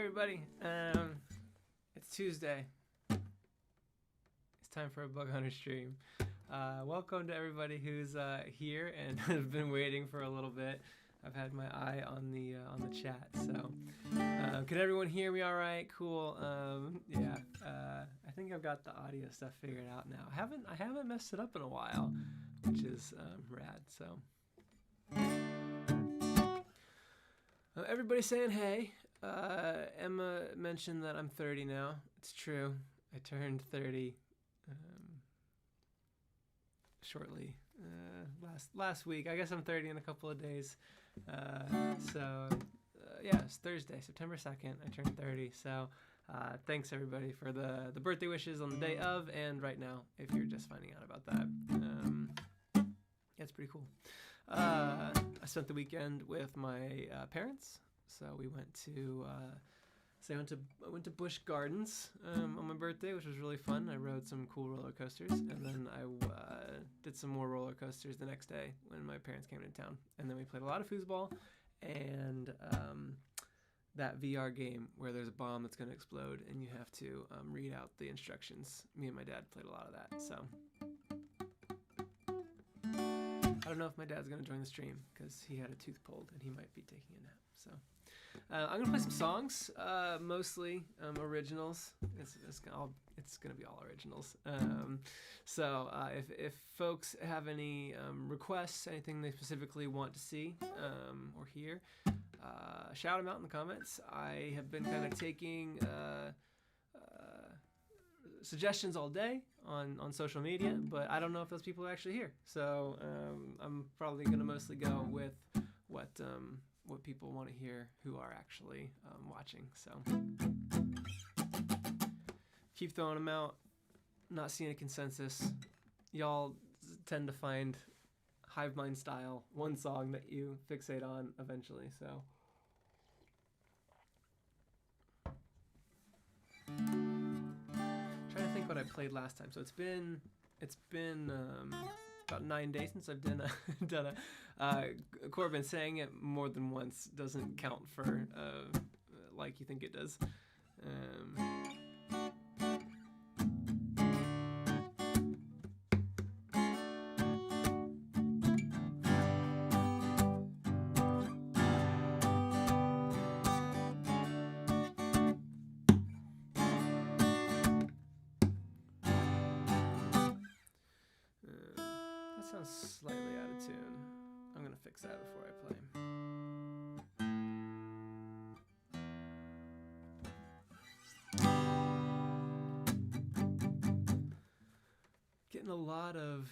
everybody. It's Tuesday. It's time for a Bug Hunter stream. Welcome to everybody who's here and has been waiting for a little bit. I've had my eye on the chat. So, can everyone hear me all right? Cool. I think I've got the audio stuff figured out now. I haven't messed it up in a while, which is rad. So, everybody's saying hey. Emma mentioned that I'm 30 now. It's true. I turned 30 shortly last week. I guess I'm 30 in a couple of days. It's Thursday, September 2nd. I turned 30. So thanks everybody for the birthday wishes on the day of and right now if you're just finding out about that. It's pretty cool. I spent the weekend with my parents. So we went to I went to Busch Gardens on my birthday, which was really fun. I rode some cool roller coasters, and then I did some more roller coasters the next day when my parents came into town. And then we played a lot of foosball and that VR game where there's a bomb that's going to explode and you have to read out the instructions. Me and my dad played a lot of that. So I don't know if my dad's going to join the stream because he had a tooth pulled and he might be taking a nap. So I'm going to play some songs, mostly originals. It's going to be all originals. If folks have any requests, anything they specifically want to see or hear, shout them out in the comments. I have been kind of taking suggestions all day on social media, but I don't know if those people are actually here. So I'm probably going to mostly go with what people want to hear who are actually watching. So keep throwing them out. Not seeing a consensus. Y'all tend to find hive mind style one song that you fixate on eventually. So trying to think what I played last time. So it's been about 9 days since I've done a Corbin saying it more than once doesn't count for like you think it does. Sounds slightly out of tune. I'm gonna fix that before I play. Getting a lot of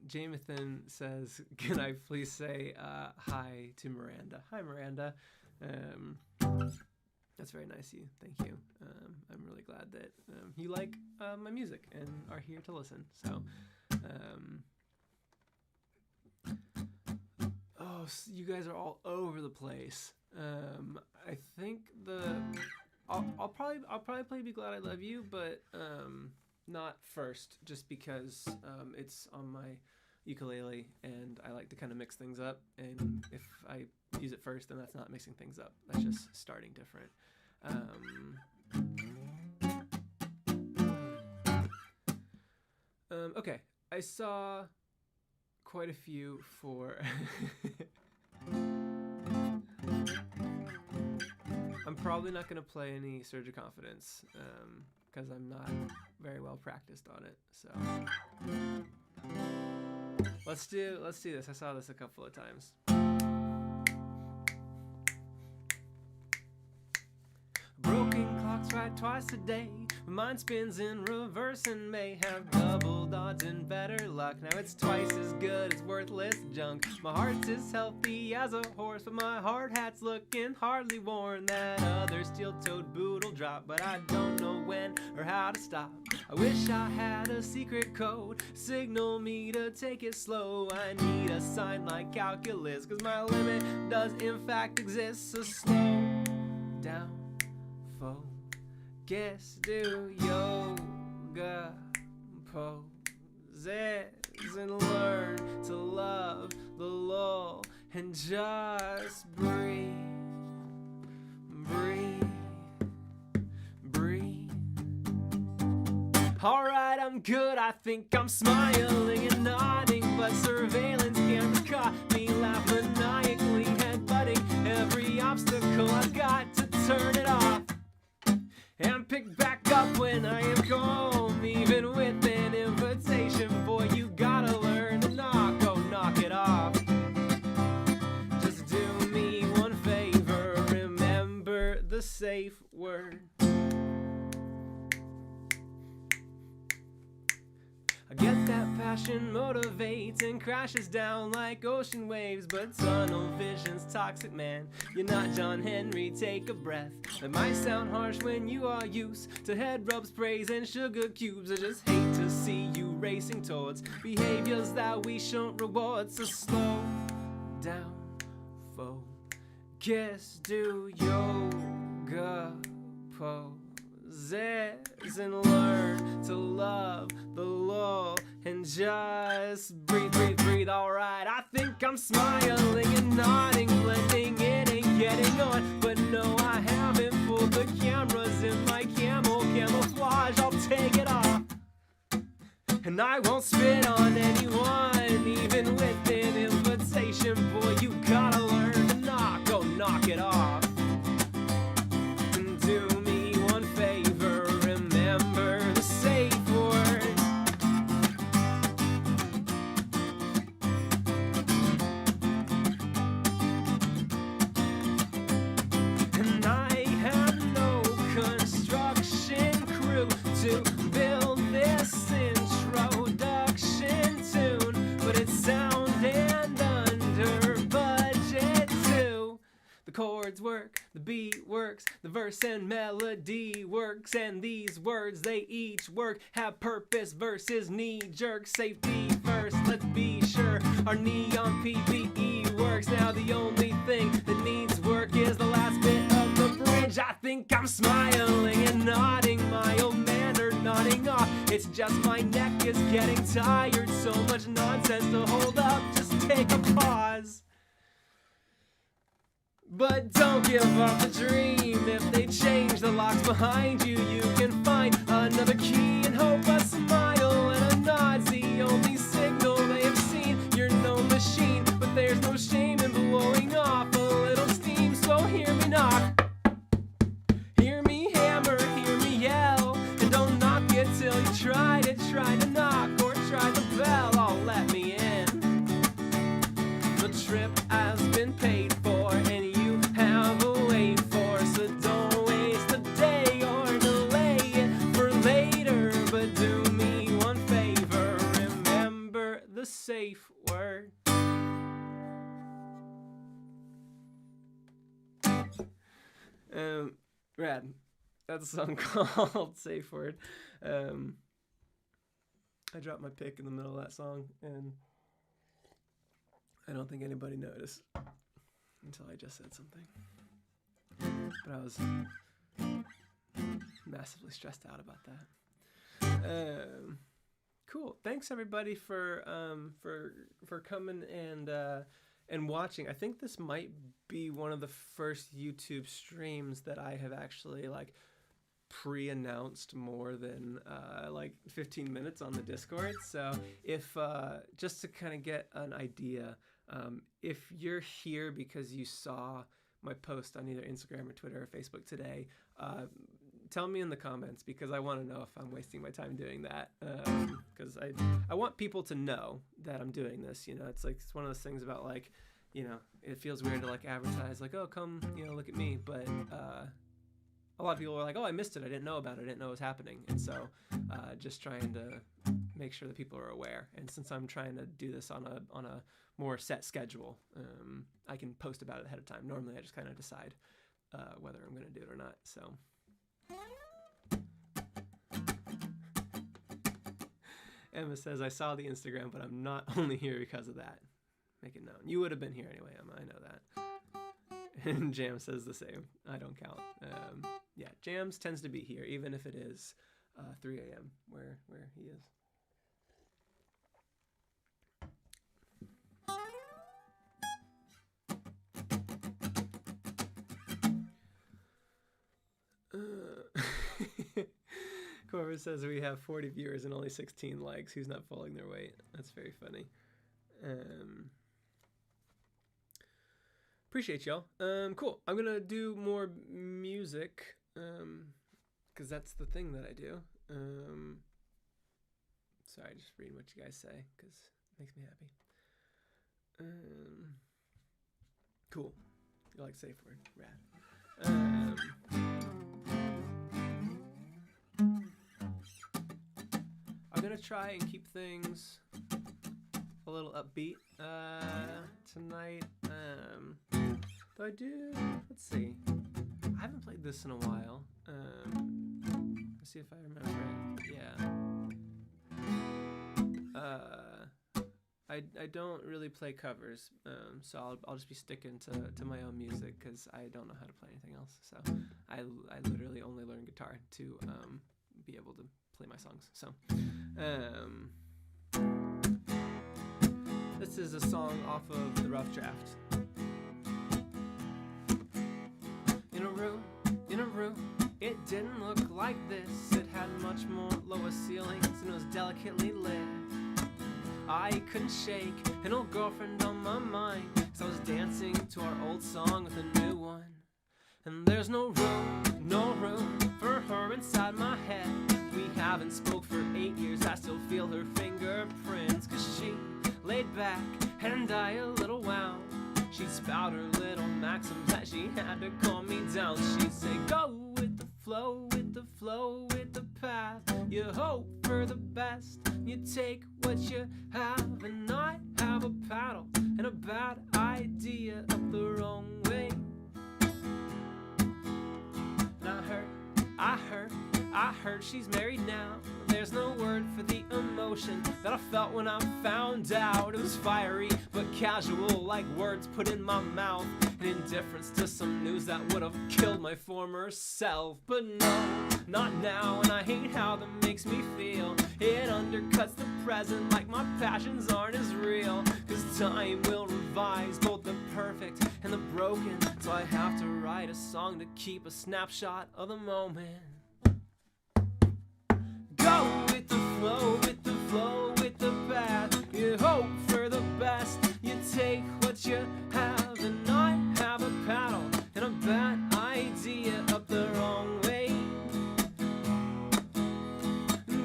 Jamathan says, can I please say hi to Miranda? Hi Miranda. That's very nice of you. Thank you. I'm really glad that you like my music and are here to listen. So, you guys are all over the place. I think I'll probably play "Be Glad I Love You," but not first, just because it's on my ukulele and I like to kind of mix things up. And if I use it first, then that's not mixing things up. That's just starting different. Okay, I saw quite a few for I'm probably not going to play any Surge of Confidence because I'm not very well practiced on it. So let's do this. I saw this a couple of times. Broken clocks right twice a day. Mine spins in reverse and may have double odds and better luck. Now it's twice as good as worthless junk. My heart's as healthy as a horse, but my hard hat's looking hardly worn. That other steel-toed boot'll drop, but I don't know when or how to stop. I wish I had a secret code, signal me to take it slow. I need a sign like calculus, cause my limit does in fact exist. So slow down, focus, do yoga poses and learn to love the lull and just breathe, breathe, breathe. Alright, I'm good, I think I'm smiling and nodding, but surveillance cameras caught me laughing maniacally, headbutting every obstacle. I've got to turn it off and pick back up when I am home, even with an invitation. Boy, you gotta learn to knock, oh, knock it off. Just do me one favor, remember the safe word. I get that passion motivates and crashes down like ocean waves, but tunnel vision's toxic, man. You're not John Henry, take a breath. It might sound harsh when you are used to head rubs, sprays, and sugar cubes. I just hate to see you racing towards behaviors that we shouldn't reward. So slow down, focus, do yoga poses, and learn to love the law and just breathe, breathe, breathe. Alright, I think I'm smiling and nodding, blending in and getting on, but no, I haven't pulled the cameras in my camouflage. I'll take it off, and I won't spit on anyone, even with an invitation. Boy, you gotta learn to knock, go knock it off. And do me one favor, remember the safe word. And I have no construction crew to build this introduction tune, but it sounded under budget too. The chords work, the beat works, the verse and melody works, and these words, they each work, have purpose versus knee-jerk. Safety first, let's be sure our neon PPE works. Now the only thing that needs work is the last bit of the bridge. I think I'm smiling and nodding, my old manner nodding off. It's just my neck is getting tired, so much nonsense to hold up, just take a pause. But don't give up the dream. If they change the locks behind you, you can find another key and hope a smile and a nod's the only signal they have seen. You're no machine, but there's no shame in blowing off a little steam. So hear me knock, hear me hammer, hear me yell, and don't knock it till you try to knock or try the bell. Oh, let me in. The trip has been paid for, and you have a wait for, so don't waste a day or delay it for later. But do me one favor, remember the safe word. Rad. That's a song called Safe Word. I dropped my pick in the middle of that song, and I don't think anybody noticed until I just said something. But I was massively stressed out about that. Cool. Thanks everybody for coming and watching. I think this might be one of the first YouTube streams that I have actually like pre-announced more than like 15 minutes on the Discord. So if just to kind of get an idea, if you're here because you saw my post on either Instagram or Twitter or Facebook today, tell me in the comments, because I want to know if I'm wasting my time doing that, because I want people to know that I'm doing this. You know, it's like, it's one of those things about like, you know, it feels weird to like advertise like, oh, come, you know, look at me, but a lot of people are like, oh, I missed it, I didn't know about it, I didn't know it was happening. And so just trying to make sure that people are aware. And since I'm trying to do this on a more set schedule, I can post about it ahead of time. Normally I just kind of decide whether I'm going to do it or not. So Emma says, I saw the Instagram, but I'm not only here because of that. Make it known. You would have been here anyway, Emma, I know that. And Jam says the same. I don't count. Yeah, Jams tends to be here, even if it is 3 a.m. where he is. Corvus says we have 40 viewers and only 16 likes. Who's not falling their weight? That's very funny. Appreciate y'all. Cool. I'm gonna do more music, because that's the thing that I do. Sorry, just reading what you guys say because it makes me happy. Cool. You like safe word? Rad. I'm gonna try and keep things a little upbeat tonight. Though I do. Let's see. I haven't played this in a while. Let's see if I remember it. Yeah. I don't really play covers, so I'll just be sticking to my own music because I don't know how to play anything else. So I literally only learn guitar to be able to play my songs. So this is a song off of the Rough Draft. In a room, it didn't look like this. It had much more lower ceilings and it was delicately lit. I couldn't shake an old girlfriend on my mind, so I was dancing to our old song with a new one. And there's no room for her inside my head. We haven't spoke for 8 years, I still feel her fingerprints. Cause she laid back and I a little wound. She'd spout her little maxims that she had to calm me down. She'd say, go with the flow, with the flow, with the path. You hope for the best, you take what you have. And I have a paddle and a bad idea up the wrong way. And I heard she's married now. There's no word for the emotion that I felt when I found out. It was fiery but casual, like words put in my mouth, an indifference to some news that would have killed my former self. But no, not now, and I hate how that makes me feel. It undercuts the present like my passions aren't as real. Cause time will revise both the perfect and the broken, so I have to write a song to keep a snapshot of the moment. Go with the flow, with the flow, with the path. You hope for the best, you take what you have. And I have a paddle and a bad idea up the wrong way.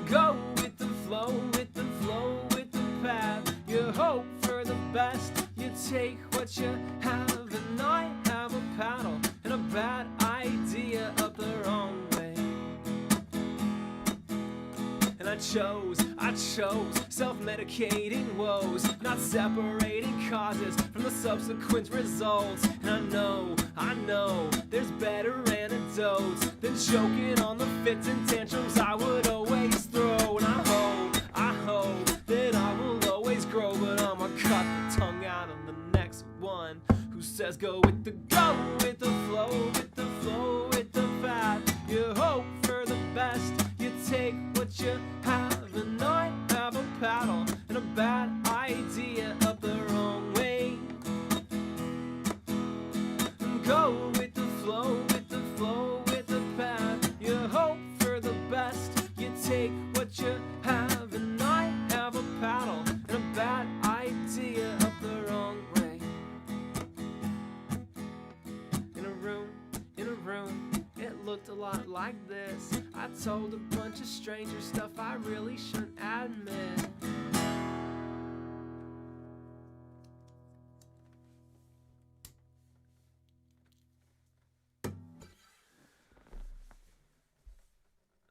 Go with the flow, with the flow, with the path. You hope for the best, you take what you have. And I have a paddle and a bad idea up the wrong way. And I chose self-medicating woes, not separating causes from the subsequent results. And I know, there's better antidotes than choking on the fits and tantrums I would always throw. And I hope that I will always grow, but I'ma cut the tongue out of the next one who says go with the flow, with the flow, with the path. You hope for the best, you take what you have. And I have a paddle and a bad idea up the wrong way. Go with the flow, with the flow, with the path. You hope for the best, you take what you have. And I have a paddle and a bad idea up the wrong way. In a room, it looked a lot like this. I told a bunch of strangers stuff I really shouldn't admit.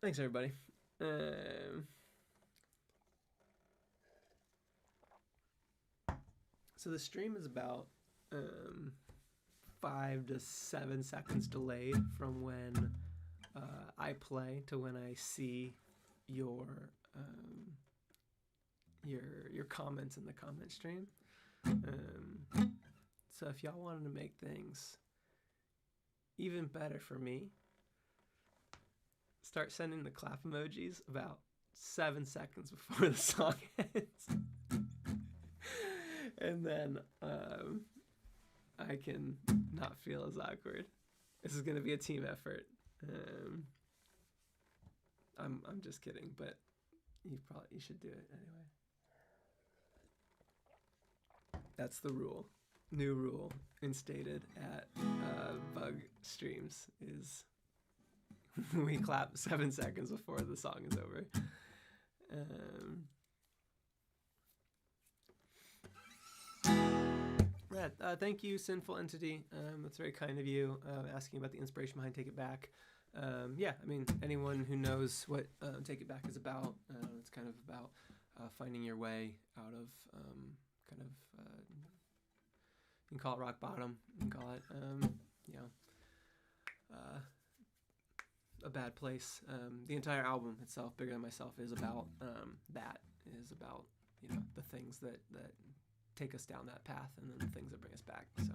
Thanks, everybody. So the stream is about 5 to 7 seconds delayed from when I play to when I see your comments in the comment stream. So if y'all wanted to make things even better for me, start sending the clap emojis about 7 seconds before the song ends. And then I can not feel as awkward. This is going to be a team effort. I'm just kidding, but you should do it anyway. That's the rule. New rule instated at Bug Streams is we clap 7 seconds before the song is over. Thank you, Sinful Entity. That's very kind of you, asking about the inspiration behind Take It Back. Yeah, I mean, anyone who knows what Take It Back is about, it's kind of about finding your way out of you can call it rock bottom, you can call it, a bad place. The entire album itself, Bigger Than Myself, is about that, is about, the things that take us down that path, and then the things that bring us back. So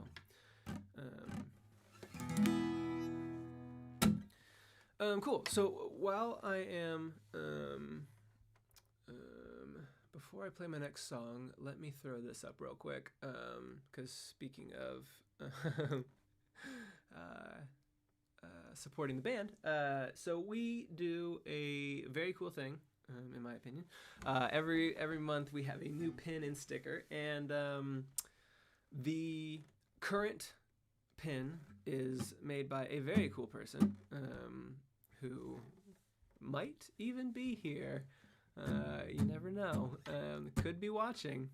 cool. So while I am before I play my next song, let me throw this up real quick, because speaking of supporting the band, so we do a very cool thing, in my opinion. Every month we have a new pin and sticker, and the current pin is made by a very cool person who might even be here. You never know. Could be watching.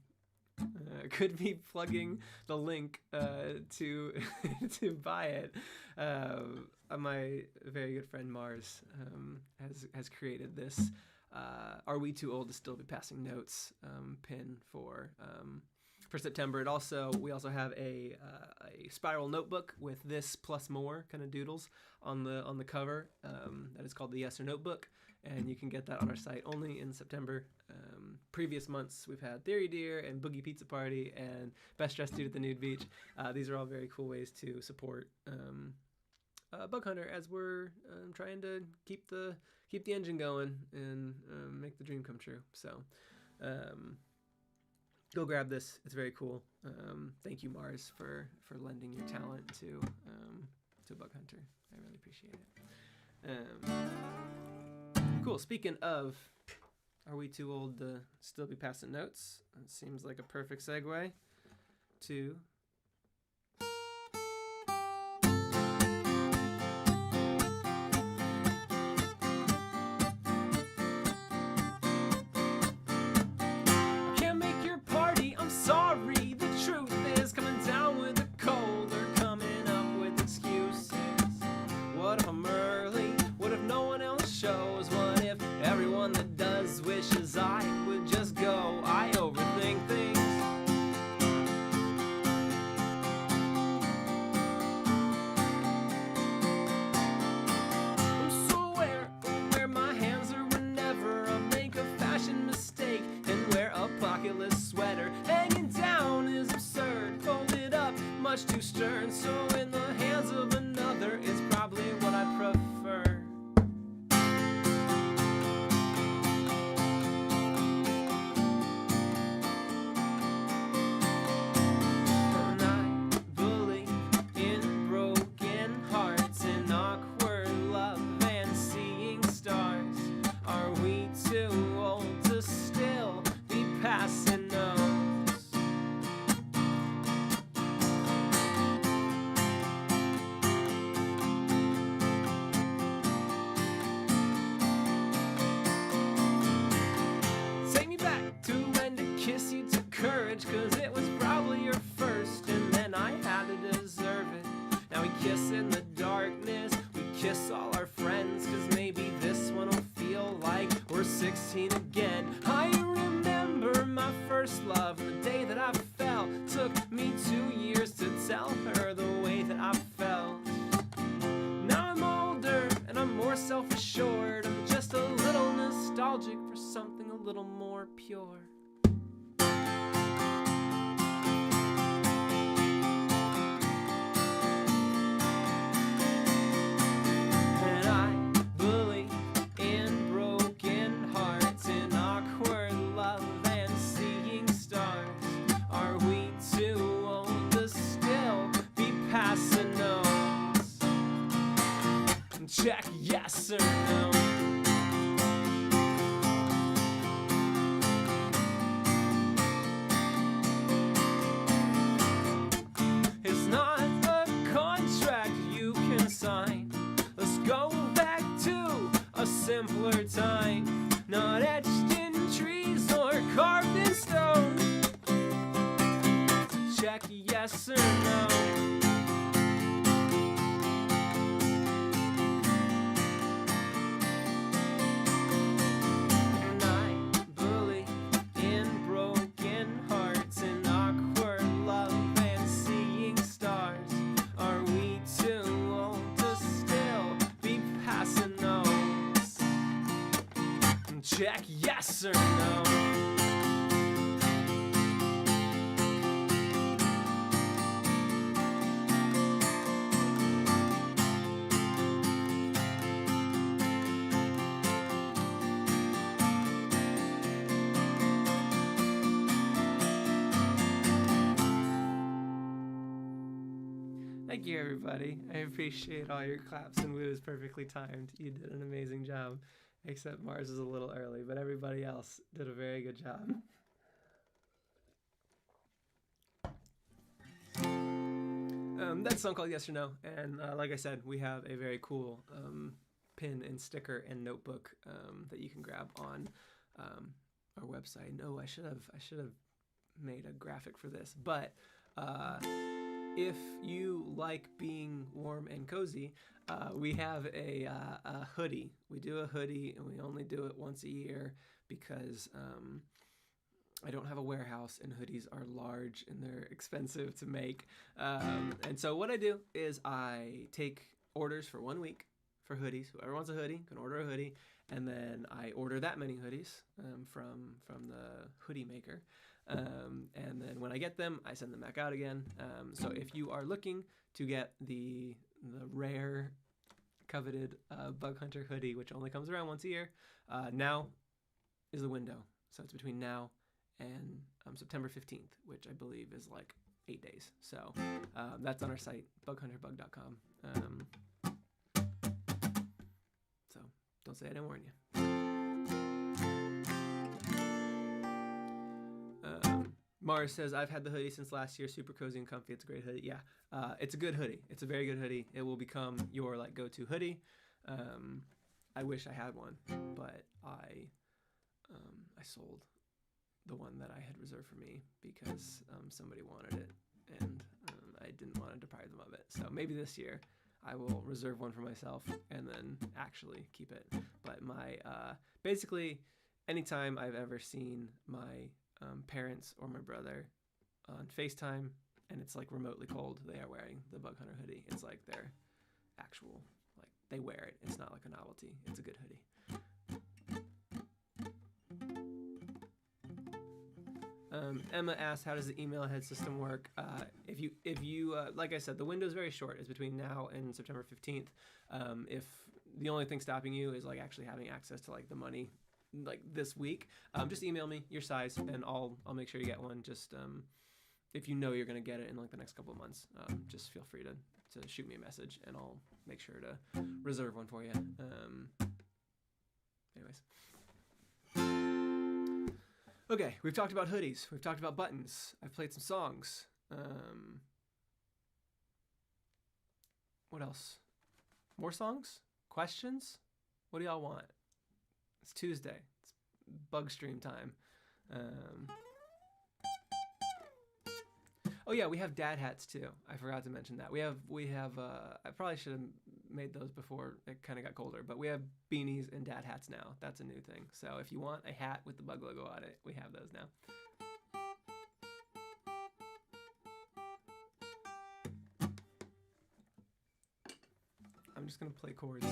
Could be plugging the link to to buy it. My very good friend Mars has created this "Are We Too Old to Still Be Passing Notes" pin for September. We also have a spiral notebook with this plus more kind of doodles on the cover. That is called the Yes or Notebook, and you can get that on our site only in September. Previous months we've had Theory Deer and Boogie Pizza Party and Best Dressed Dude at the Nude Beach. These are all very cool ways to support Bug Hunter as we're trying to keep the engine going and make the dream come true. So go grab this. It's very cool. Thank you, Mars, for lending your talent to Bug Hunter. I really appreciate it. Cool. Speaking of, are we too old to still be passing notes? It seems like a perfect segue to too stern, so in the hands of another is probably what I prefer. And I believe in broken hearts and awkward love and seeing stars. Are we too old to still be passing notes? Cause it was probably your first, and then I had to deserve it. Now we kiss in the darkness, we kiss all our friends, cause maybe this one will feel like we're 16 again. I remember my first love, and the day that I fell took me 2 years to tell her the way that I felt. Now I'm older, and I'm more self-assured. I'm just a little nostalgic for something a little more pure. Check yes or no. yes or no. And I believe in broken hearts and awkward love and seeing stars. Are we too old to still be passing notes? Check yes or no. Thank you, everybody. I appreciate all your claps and woos, perfectly timed. You did an amazing job, except Mars is a little early, but everybody else did a very good job. That song called Yes or No, and like I said, we have a very cool pin and sticker and notebook that you can grab on our website. No, I should have made a graphic for this, but if you like being warm and cozy, we have a hoodie. We do a hoodie, and we only do it once a year because I don't have a warehouse, and hoodies are large and they're expensive to make. And so what I do is I take orders for 1 week for hoodies. Whoever wants a hoodie can order a hoodie, and then I order that many hoodies from the hoodie maker. And then when I get them, I send them back out again. So if you are looking to get the rare, coveted Bug Hunter hoodie, which only comes around once a year, now is the window. So it's between now and September 15th, which I believe is like 8 days. So that's on our site, bughunterbug.com. So don't say I didn't warn you. Mars says, I've had the hoodie since last year. Super cozy and comfy. It's a great hoodie. Yeah, it's a good hoodie. It's a very good hoodie. It will become your like go-to hoodie. I wish I had one, but I sold the one that I had reserved for me because somebody wanted it, and I didn't want to deprive them of it. So maybe this year I will reserve one for myself and then actually keep it. But my basically, anytime I've ever seen my parents or my brother on FaceTime and it's like remotely cold, they are wearing the Bug Hunter hoodie. It's like their actual, like they wear it. It's not like a novelty. It's a good hoodie. Emma asked, how does the email head system work? If you like I said, the window is very short. It's between now and September 15th. If the only thing stopping you is like actually having access to like the money like this week, just email me your size and I'll make sure you get one. Just if you know you're gonna get it in like the next couple of months, just feel free to shoot me a message and I'll make sure to reserve one for you. Anyways, okay, we've talked about hoodies, we've talked about buttons, I've played some songs. What else? More songs? Questions? What do y'all want? It's Tuesday. It's bug stream time. Oh yeah, we have dad hats too. I forgot to mention that. We have. I probably should have made those before it kind of got colder, but we have beanies and dad hats now. That's a new thing. So if you want a hat with the bug logo on it, we have those now. I'm just gonna play chords.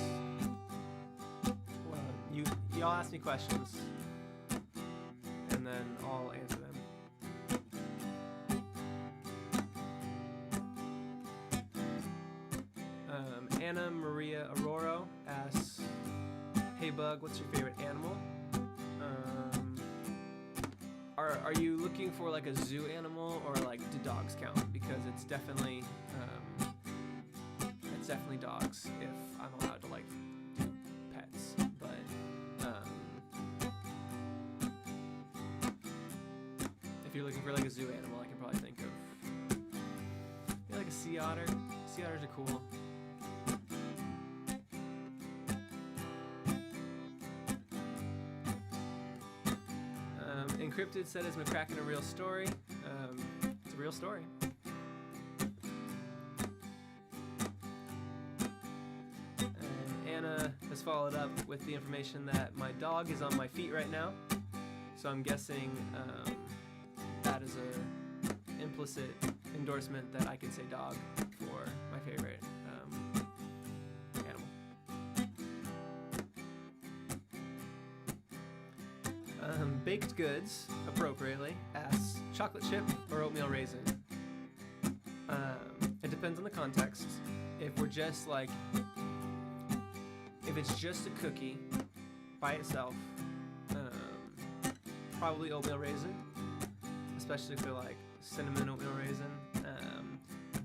Y'all ask me questions, and then I'll answer them. Anna Maria Aurora asks, hey Bug, what's your favorite animal? Are you looking for like a zoo animal, or like do dogs count? Because it's definitely dogs if I'm allowed to like do pets. If you're looking for like a zoo animal, I can probably think of like a sea otter. Sea otters are cool. Encrypted said, is McCracken a real story? It's a real story. has followed up with the information that my dog is on my feet right now. So I'm guessing that is a implicit endorsement that I can say dog for my favorite animal. Baked goods, appropriately, asks chocolate chip or oatmeal raisin. It depends on the context. If we're just like, if it's just a cookie by itself, probably oatmeal raisin, especially for like cinnamon oatmeal raisin.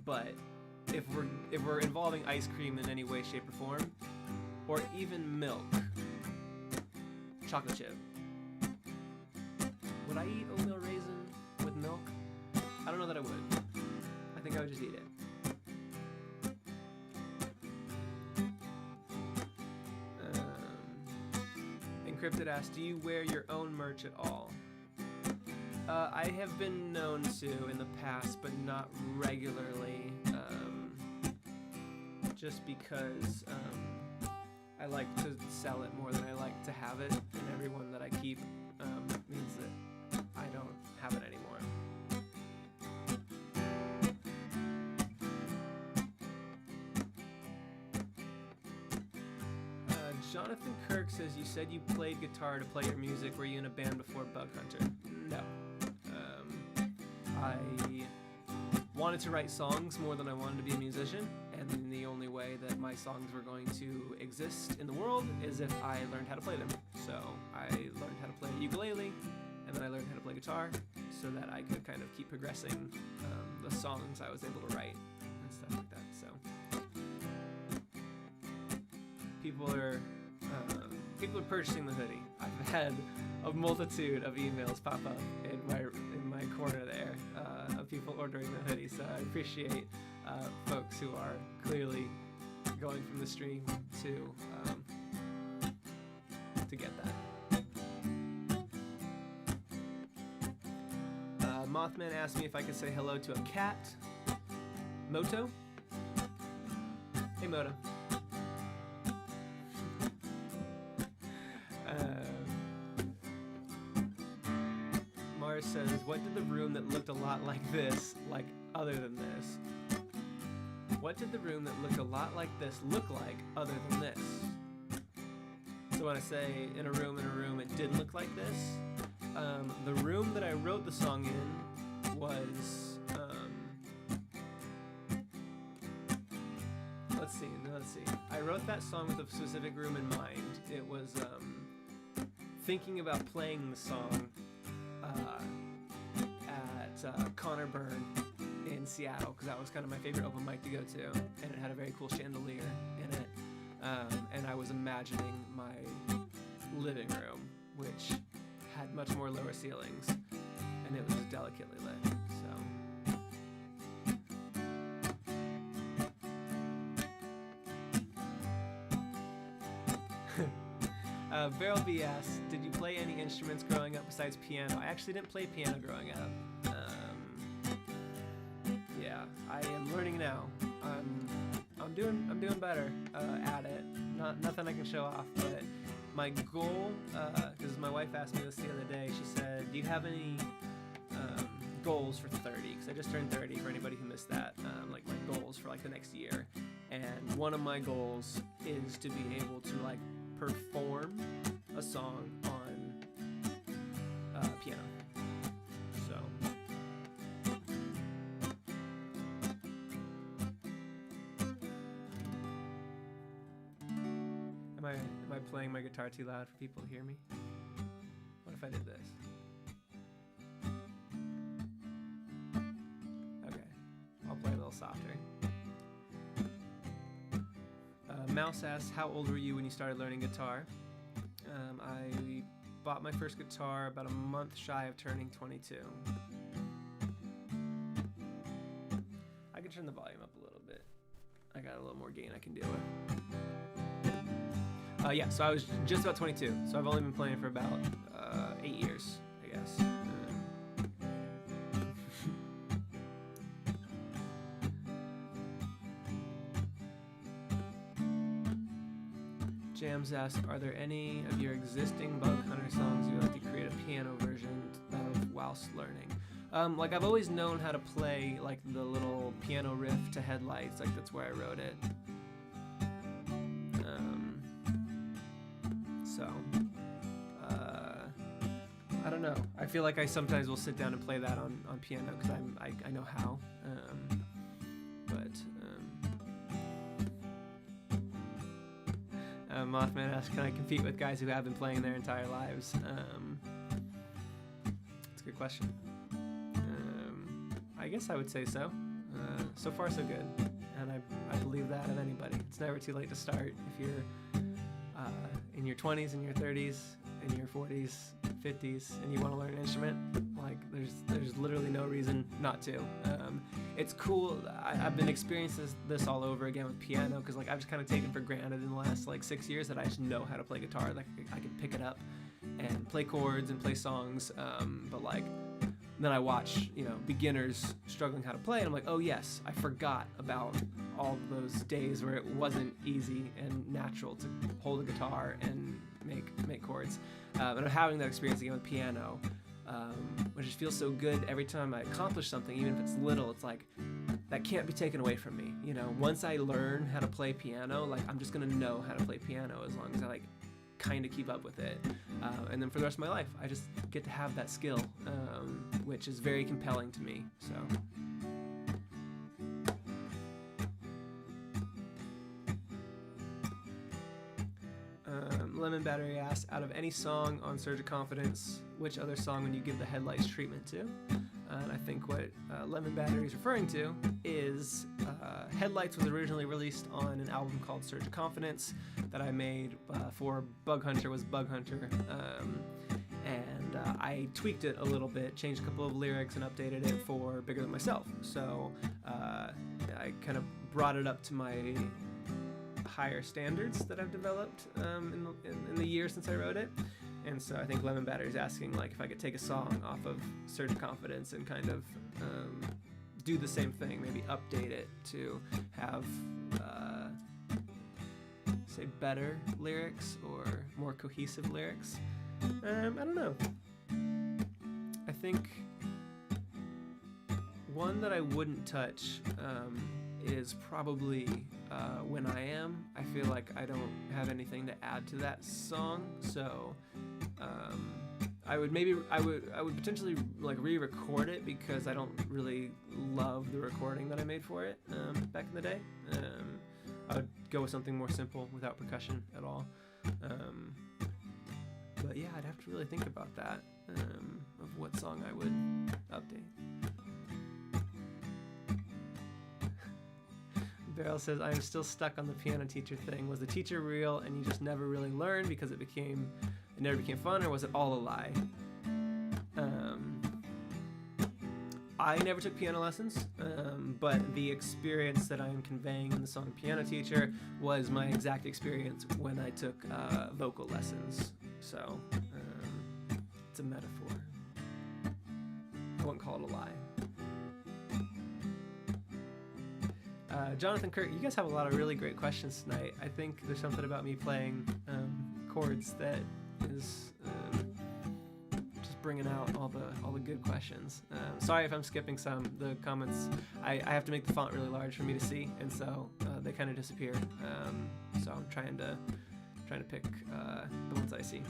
But if we're involving ice cream in any way, shape, or form, or even milk, chocolate chip. Would I eat oatmeal raisin with milk? I don't know that I would. I think I would just eat it. Encrypted asks, do you wear your own merch at all? I have been known to in the past, but not regularly, just because I like to sell it more than I like to have it, and every one that I keep means that I don't have it anymore. Jonathan Kirk says, you said you played guitar to play your music. Were you in a band before Bug Hunter? No. I wanted to write songs more than I wanted to be a musician, and the only way that my songs were going to exist in the world is if I learned how to play them. So I learned how to play ukulele, and then I learned how to play guitar so that I could kind of keep progressing the songs I was able to write and stuff like that. So people are purchasing the hoodie. I've had a multitude of emails pop up in my corner there of people ordering the hoodie. So I appreciate folks who are clearly going from the stream to get that. Mothman asked me if I could say hello to a cat. Moto. Hey Moto. Mars says, what did the room that looked a lot like this, like other than this? What did the room that looked a lot like this look like other than this? So when I say in a room, it did look like this. The room that I wrote the song in was, let's see. I wrote that song with a specific room in mind. It was thinking about playing the song at Connor Byrne in Seattle, because that was kind of my favorite open mic to go to, and it had a very cool chandelier in it. And I was imagining my living room, which had much more lower ceilings, and it was delicately lit. Barrel B asks, did you play any instruments growing up besides piano? I actually didn't play piano growing up. Yeah, I am learning now. I'm doing better at it. Nothing I can show off, but my goal, because my wife asked me this the other day, she said, do you have any goals for 30? Because I just turned 30, for anybody who missed that, like my goals for like the next year. And one of my goals is to be able to like perform a song on piano. So am I playing my guitar too loud for people to hear me? What if I did this? Okay, I'll play a little softer. Mouse asks, how old were you when you started learning guitar? I bought my first guitar about a month shy of turning 22. I can turn the volume up a little bit. I got a little more gain I can deal with. Yeah, so I was just about 22, so I've only been playing for about 8 years, I guess. Jams asks, are there any of your existing Bug Hunter songs you'd like to create a piano version of whilst learning? Like I've always known how to play like the little piano riff to Headlights, like that's where I wrote it. I don't know. I feel like I sometimes will sit down and play that on piano because I know how. Mothman asks, can I compete with guys who have been playing their entire lives? That's a good question. I guess I would say so. So far, so good. And I believe that of anybody. It's never too late to start. If you're in your 20s, in your 30s, in your 40s, 50s, and you want to learn an instrument, like there's literally no reason not to. It's cool. I've been experiencing this all over again with piano because like I've just kind of taken for granted in the last like 6 years that I just know how to play guitar. Like I can pick it up and play chords and play songs. But like then I watch beginners struggling how to play, and I'm like, oh yes, I forgot about all those days where it wasn't easy and natural to hold a guitar and make chords. And I'm having that experience again with piano. Which just feels so good every time I accomplish something, even if it's little. It's like that can't be taken away from me. Once I learn how to play piano, like I'm just gonna know how to play piano as long as I like kind of keep up with it. And then for the rest of my life, I just get to have that skill, which is very compelling to me. So. Lemon Battery asks, out of any song on Surge of Confidence, which other song would you give the Headlights treatment to? And I think what Lemon Battery is referring to is Headlights was originally released on an album called Surge of Confidence that I made for Bug Hunter was Bug Hunter. And I tweaked it a little bit, changed a couple of lyrics and updated it for Bigger Than Myself. So I kind of brought it up to my higher standards that I've developed in the year since I wrote it. And so I think Lemon Battery is asking like if I could take a song off of Surge of Confidence and kind of do the same thing, maybe update it to have say better lyrics or more cohesive lyrics. I don't know. I think one that I wouldn't touch is probably When I Am. I feel like I don't have anything to add to that song, so I would potentially like re-record it because I don't really love the recording that I made for it back in the day. I would go with something more simple without percussion at all. But yeah, I'd have to really think about that of what song I would update. Beryl says, I am still stuck on the piano teacher thing. Was the teacher real and you just never really learned because it never became fun, or was it all a lie? I never took piano lessons, but the experience that I am conveying in the song Piano Teacher was my exact experience when I took vocal lessons. So it's a metaphor. I wouldn't call it a lie. Jonathan Kirk, you guys have a lot of really great questions tonight. I think there's something about me playing chords that is just bringing out all the good questions. Sorry if I'm skipping some. The comments, I have to make the font really large for me to see, and so they kind of disappear. So I'm trying to pick the ones I see.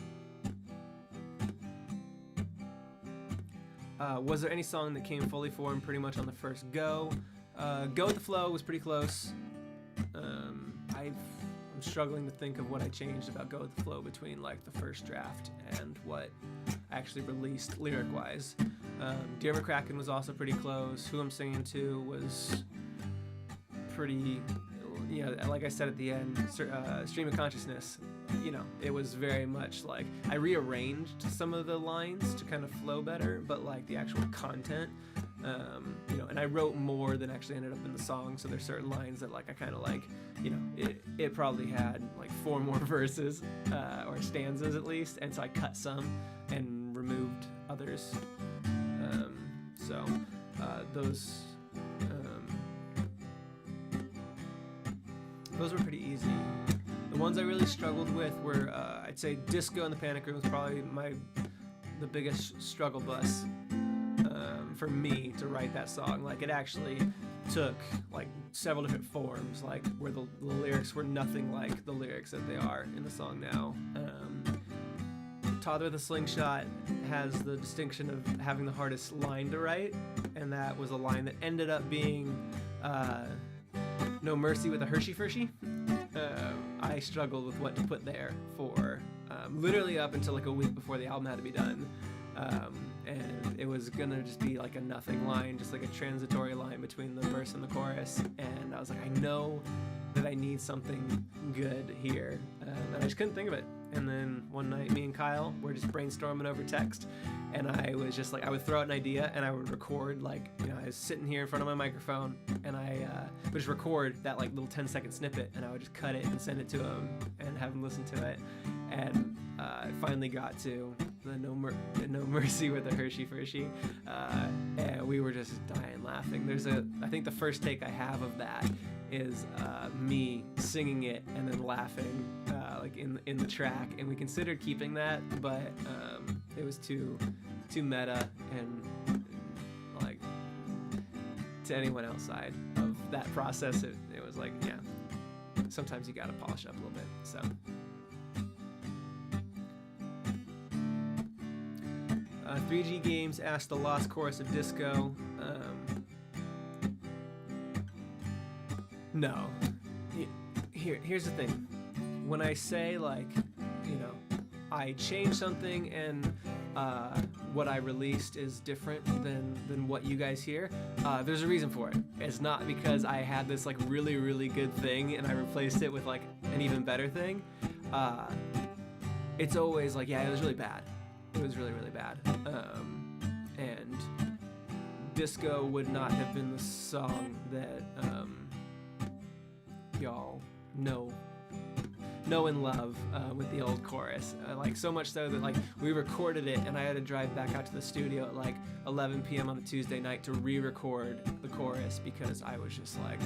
Was there any song that came fully formed pretty much on the first go? Go With The Flow was pretty close. I'm struggling to think of what I changed about Go With The Flow between like the first draft and what I actually released lyric-wise. Dear McCracken was also pretty close. Who I'm Singing To was pretty, like I said at the end, Stream of Consciousness, it was very much like I rearranged some of the lines to kind of flow better, but like the actual content, and I wrote more than actually ended up in the song, so there's certain lines that like I kind of like, it probably had like 4 more verses or stanzas at least, and so I cut some and removed others. So those were pretty easy. The The ones I really struggled with were, I'd say Disco in the Panic Room was probably the biggest struggle bus for me to write that song. Like, it actually took like several different forms, like where the lyrics were nothing like the lyrics that they are in the song now. Toddler with a Slingshot has the distinction of having the hardest line to write, and that was a line that ended up being No Mercy with a Hershey Fershey. I struggled with what to put there for literally up until like a week before the album had to be done. And it was gonna just be like a nothing line, just like a transitory line between the verse and the chorus. And I was like, I know that I need something good here, and I just couldn't think of it. And then one night, me and Kyle were just brainstorming over text, and I was just like, I would throw out an idea, and I would record, like, you know, I was sitting here in front of my microphone, and I would just record that like little 10-second snippet, and I would just cut it and send it to him and have him listen to it. And I finally got to the No Mercy with a Hershey Fershey, and we were just dying laughing. I think the first take I have of that is me singing it and then laughing like in the track, and we considered keeping that, but it was too meta and like to anyone outside of that process it was like, yeah, sometimes you gotta polish up a little bit. So 3G Games asked the lost chorus of Disco. No. Here's the thing. When I say, like, you know, I changed something and what I released is different than what you guys hear, there's a reason for it. It's not because I had this like really, really good thing and I replaced it with like an even better thing. It's always like, yeah, it was really bad. It was really, really bad. And Disco would not have been the song that y'all know and love with the old chorus. Like, so much so that like we recorded it and I had to drive back out to the studio at like 11 p.m. on a Tuesday night to re-record the chorus because I was just like,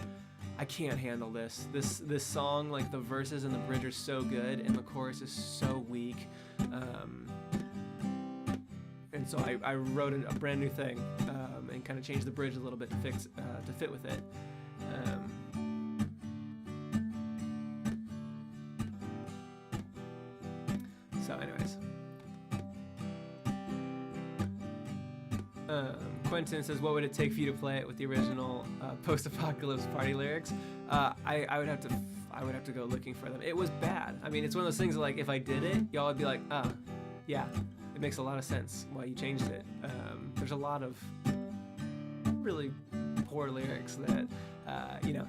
I can't handle this. This song, like the verses and the bridge are so good and the chorus is so weak. And so I wrote a brand new thing and kind of changed the bridge a little bit to fit with it. So anyways. Quentin says, what would it take for you to play it with the original post-apocalypse party lyrics? I would have to go looking for them. It was bad. I mean, it's one of those things that, like, if I did it, y'all would be like, oh, yeah, it makes a lot of sense why you changed it. There's a lot of really poor lyrics that, you know,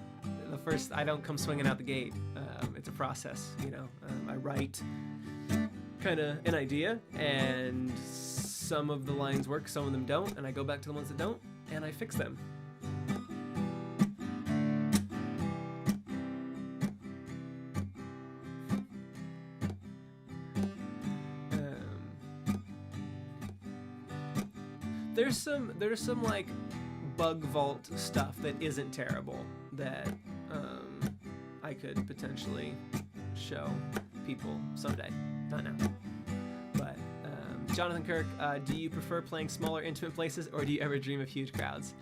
I don't come swinging out the gate. It's a process, you know. I write kind of an idea, and some of the lines work, some of them don't, and I go back to the ones that don't, and I fix them. There's some like bug vault stuff that isn't terrible that I could potentially show people someday. Not now. But Jonathan Kirk, do you prefer playing smaller, intimate places, or do you ever dream of huge crowds?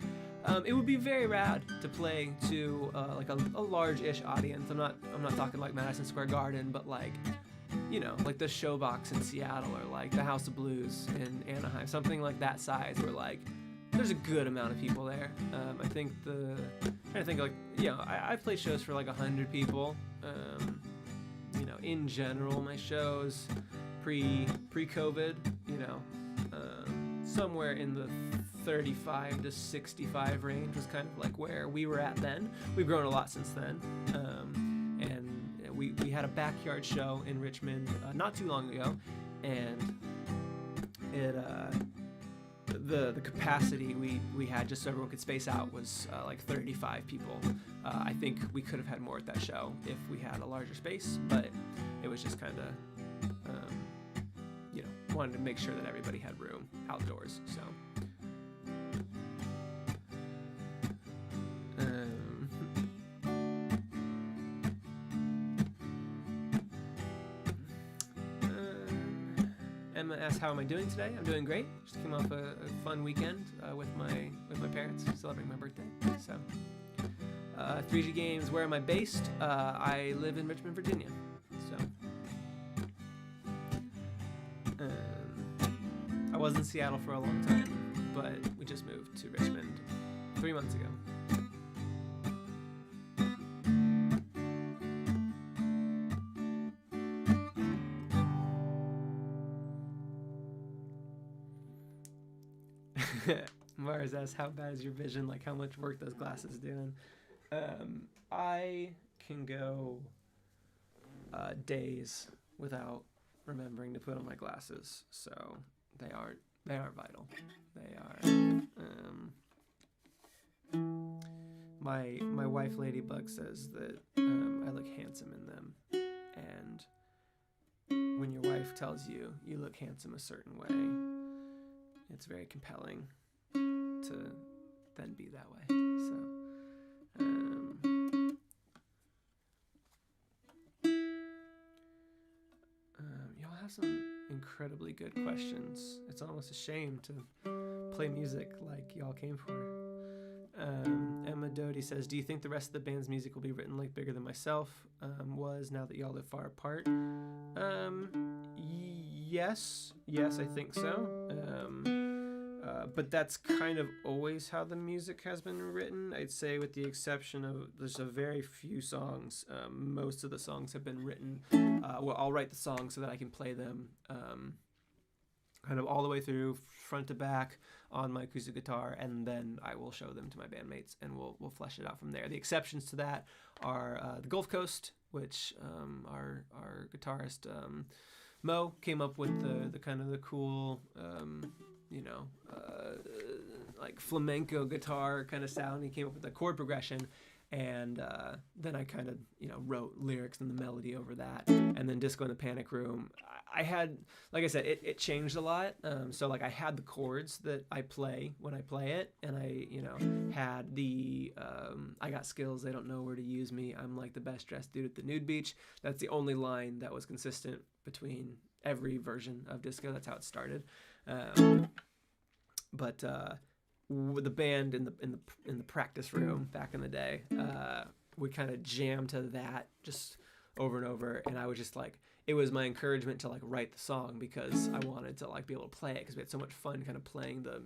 It would be very rad to play to like a large-ish audience. I'm not talking like Madison Square Garden, but like, you know, like the Showbox in Seattle or like the House of Blues in Anaheim, something like that size where like there's a good amount of people there. I think I'm trying to think, like, you know, I've played shows for like 100 people. You know, in general, my shows pre-COVID, you know, somewhere in the 35 to 65 range was kind of like where we were at then. We've grown a lot since then. And we had a backyard show in Richmond not too long ago, and it the capacity we had, just so everyone could space out, was like 35 people. I think we could have had more at that show if we had a larger space, but it was just kind of you know, wanted to make sure that everybody had room outdoors. So asked, how am I doing today? I'm doing great. Just came off a fun weekend with my parents, celebrating my birthday. So, 3G Games, where am I based? I live in Richmond, Virginia. So, I was in Seattle for a long time, but we just moved to Richmond 3 months ago. Mars asks, how bad is your vision? Like, how much work those glasses doing? I can go days without remembering to put on my glasses, so they aren't vital. They are. My wife Ladybug says that I look handsome in them, and when your wife tells you you look handsome a certain way, it's very compelling to then be that way. So, y'all have some incredibly good questions. It's almost a shame to play music like y'all came for. Emma Doty says, do you think the rest of the band's music will be written like Bigger Than Myself was, now that y'all live far apart? Yes, I think so. But that's kind of always how the music has been written. I'd say with the exception of there's a very few songs. Most of the songs have been written. Well, I'll write the songs so that I can play them kind of all the way through, front to back, on my acoustic guitar, and then I will show them to my bandmates, and we'll flesh it out from there. The exceptions to that are the Gulf Coast, which our guitarist Mo came up with the kind of the cool like flamenco guitar kind of sound. He came up with the chord progression, and then I kind of wrote lyrics and the melody over that. And then Disco in the Panic Room, I had, like I said, it changed a lot. So like I had the chords that I play when I play it, and I had the I got skills, they don't know where to use me, I'm like the best dressed dude at the nude beach. That's the only line that was consistent between every version of Disco. That's how it started. But with the band in the practice room back in the day, we kind of jammed to that just over and over, and I was just like, it was my encouragement to like write the song because I wanted to like be able to play it because we had so much fun kind of playing the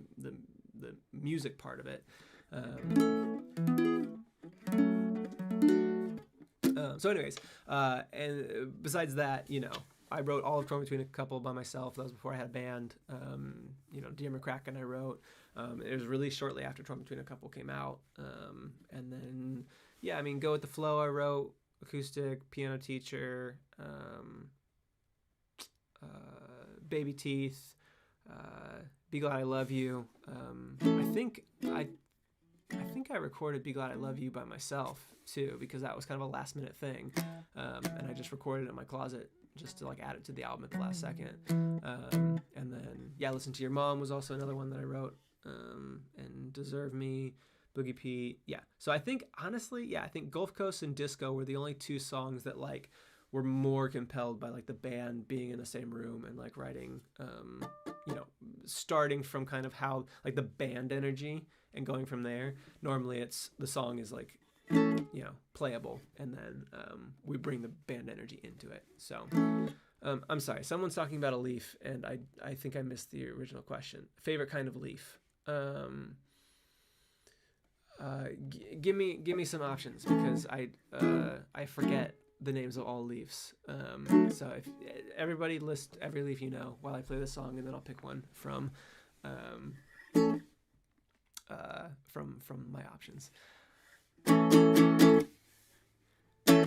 music part of it. So anyways, and besides that, I wrote all of Torn Between a Couple by myself. That was before I had a band. Dear McCracken I wrote. It was released shortly after Torn Between a Couple came out. And then, Go With the Flow I wrote, acoustic, Piano Teacher, Baby Teeth, Be Glad I Love You. I think I recorded Be Glad I Love You by myself too, because that was kind of a last minute thing. And I just recorded it in my closet just to like add it to the album at the last second. And then Listen to Your Mom was also another one that I wrote. And Deserve Me, Boogie Pete. So I think honestly, I think Gulf Coast and Disco were the only two songs that like were more compelled by like the band being in the same room and like writing, starting from kind of how like the band energy and going from there. Normally it's the song is like, playable, and then we bring the band energy into it. So I'm sorry, someone's talking about a leaf, and I think I missed the original question. Favorite kind of leaf? Give me some options, because I forget the names of all leaves. So if everybody list every leaf while I play the song, and then I'll pick one from my options.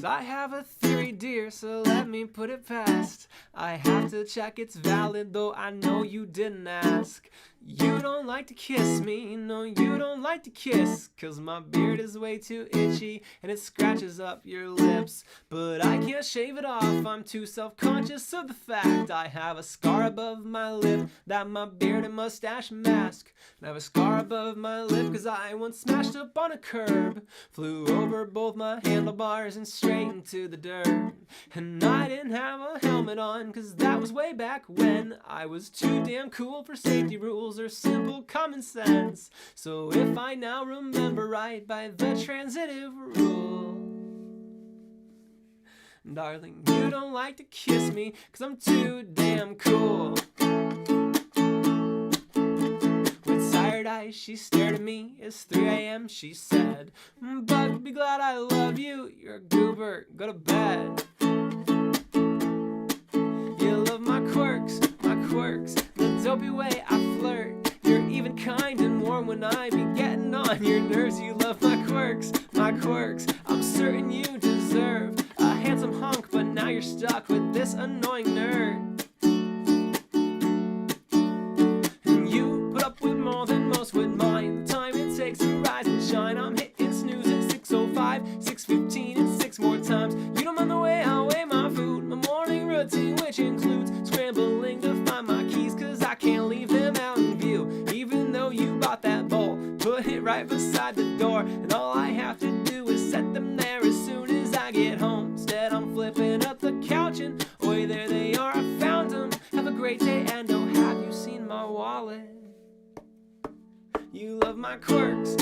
I have a theory, dear, so let me put it past. I have to check it's valid, though I know you didn't ask. You don't like to kiss me, no, you don't like to kiss, 'cause my beard is way too itchy and it scratches up your lips. But I can't shave it off, I'm too self-conscious of the fact I have a scar above my lip that my beard and mustache mask. And I have a scar above my lip 'cause I once smashed up on a curb, flew over both my handlebars and straight into the dirt. And I didn't have a helmet on, cause that was way back when. I was too damn cool for safety rules or simple common sense. So if I now remember right by the transitive rule, darling, you don't like to kiss me, cause I'm too damn cool. With tired eyes, she stared at me. It's 3 a.m., she said, Bug, be glad I love you. You're a goober, go to bed. You love my quirks, the dopey way I flirt. You're even kind and warm when I be getting on your nerves. You love my quirks, I'm certain you deserve a handsome hunk, but now you're stuck with this annoying nerd. And you put up with more than most would mind. The time it takes to rise and shine. I'm hitting snooze at 6:05, 6:15, and 6 more times. You don't mind the way I weigh my food, my morning routine, which includes scrambling to find my keys, cause I can't leave them out in view. Even though you bought that bowl, put it right beside the door, and all I have to do is set them there as soon as I get home. Instead I'm flipping up the couch and oi, there they are, I found them. Have a great day, and oh, have you seen my wallet? You love my quirks,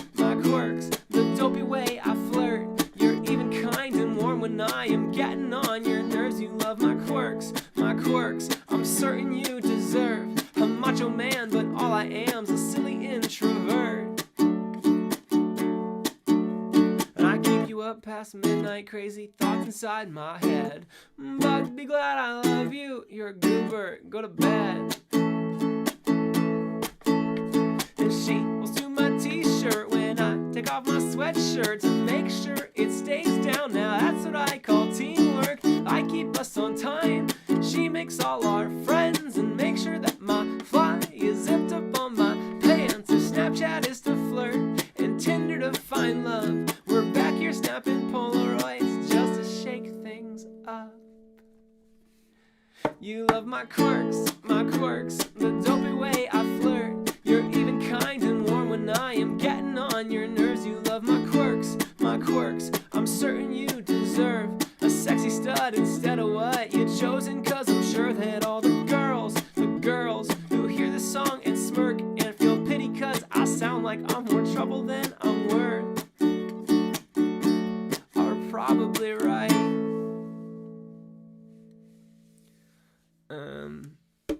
the dopey way I flirt. You're even kind and warm when I am getting on your nerves. You love my quirks, I'm certain you deserve a macho man, but all I am's a silly introvert. And I keep you up past midnight, crazy thoughts inside my head. Bug, be glad I love you. You're a goober, go to bed. And she will do my t-shirt when I take off my sweatshirt to make sure it stays down. Now that's what I call teamwork. I keep us on time. She makes all our friends and make sure that my fly is zipped up on my pants. If Snapchat is to flirt and Tinder to find love, we're back here snapping Polaroids just to shake things up. You love my quirks, the dopey way I flirt. You're even kind and warm when I am getting on your nerves. You love my quirks, I'm certain you deserve a sexy stud instead of what you've chosen, cause I'm sure that all the girls who hear this song and smirk and feel pity cause I sound like I'm more trouble than I'm worth are probably right.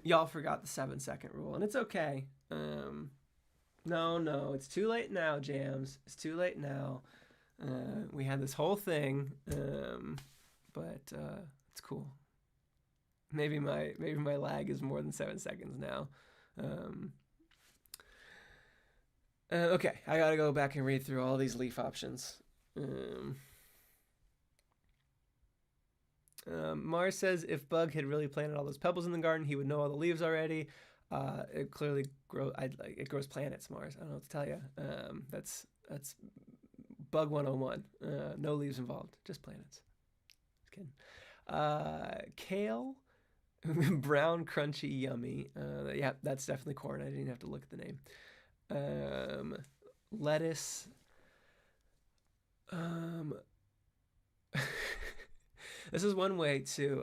Y'all forgot the 7-second rule, and it's okay. No, it's too late now, Jams. It's too late now. We had this whole thing, but it's cool. Maybe my lag is more than 7 seconds now. Okay, I gotta go back and read through all these leaf options. Mars says if Bug had really planted all those pebbles in the garden, he would know all the leaves already. It clearly grows. It grows planets. Mars. I don't know what to tell you. That's Bug 101. No leaves involved. Just planets. Just kidding. Kale, brown, crunchy, yummy. Yeah, that's definitely corn. I didn't even have to look at the name. Lettuce. This is one way to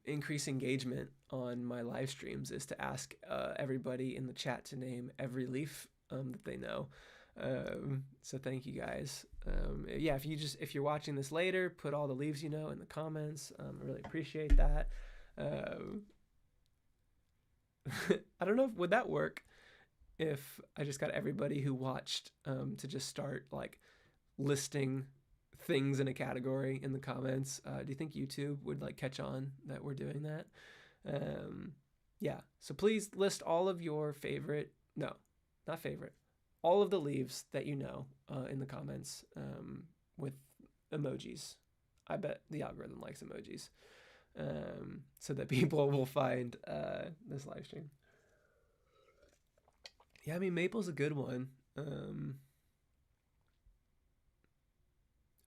increase engagement on my live streams, is to ask everybody in the chat to name every leaf that they know. So thank you guys. Yeah, if you're watching this later, put all the leaves you know in the comments. I really appreciate that. I don't know would that work if I just got everybody who watched to just start like listing things in a category in the comments. Do you think YouTube would like catch on that we're doing that? Yeah, so please list all of your all of the leaves that you know in the comments with emojis. I bet the algorithm likes emojis, so that people will find this live stream. Yeah, I mean, maple's a good one.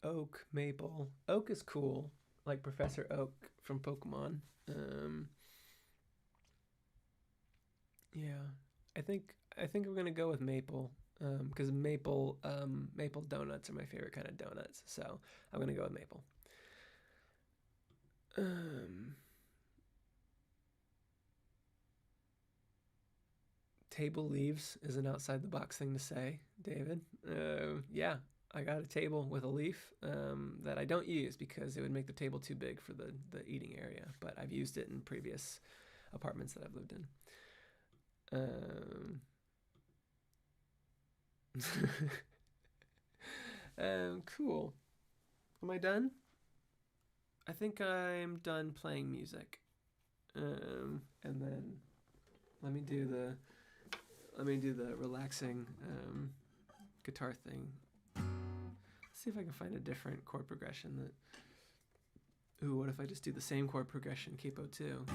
Oak, maple. Oak is cool, like Professor Oak from Pokemon. Yeah, I think we're gonna go with maple, because maple donuts are my favorite kind of donuts. So I'm gonna go with maple. Table leaves is an outside the box thing to say, David. Yeah, I got a table with a leaf that I don't use because it would make the table too big for the eating area, but I've used it in previous apartments that I've lived in. Cool. Am I done? I think I'm done playing music. And then let me do the relaxing guitar thing. Let's see if I can find a different chord progression that. Ooh, what if I just do the same chord progression, capo 2?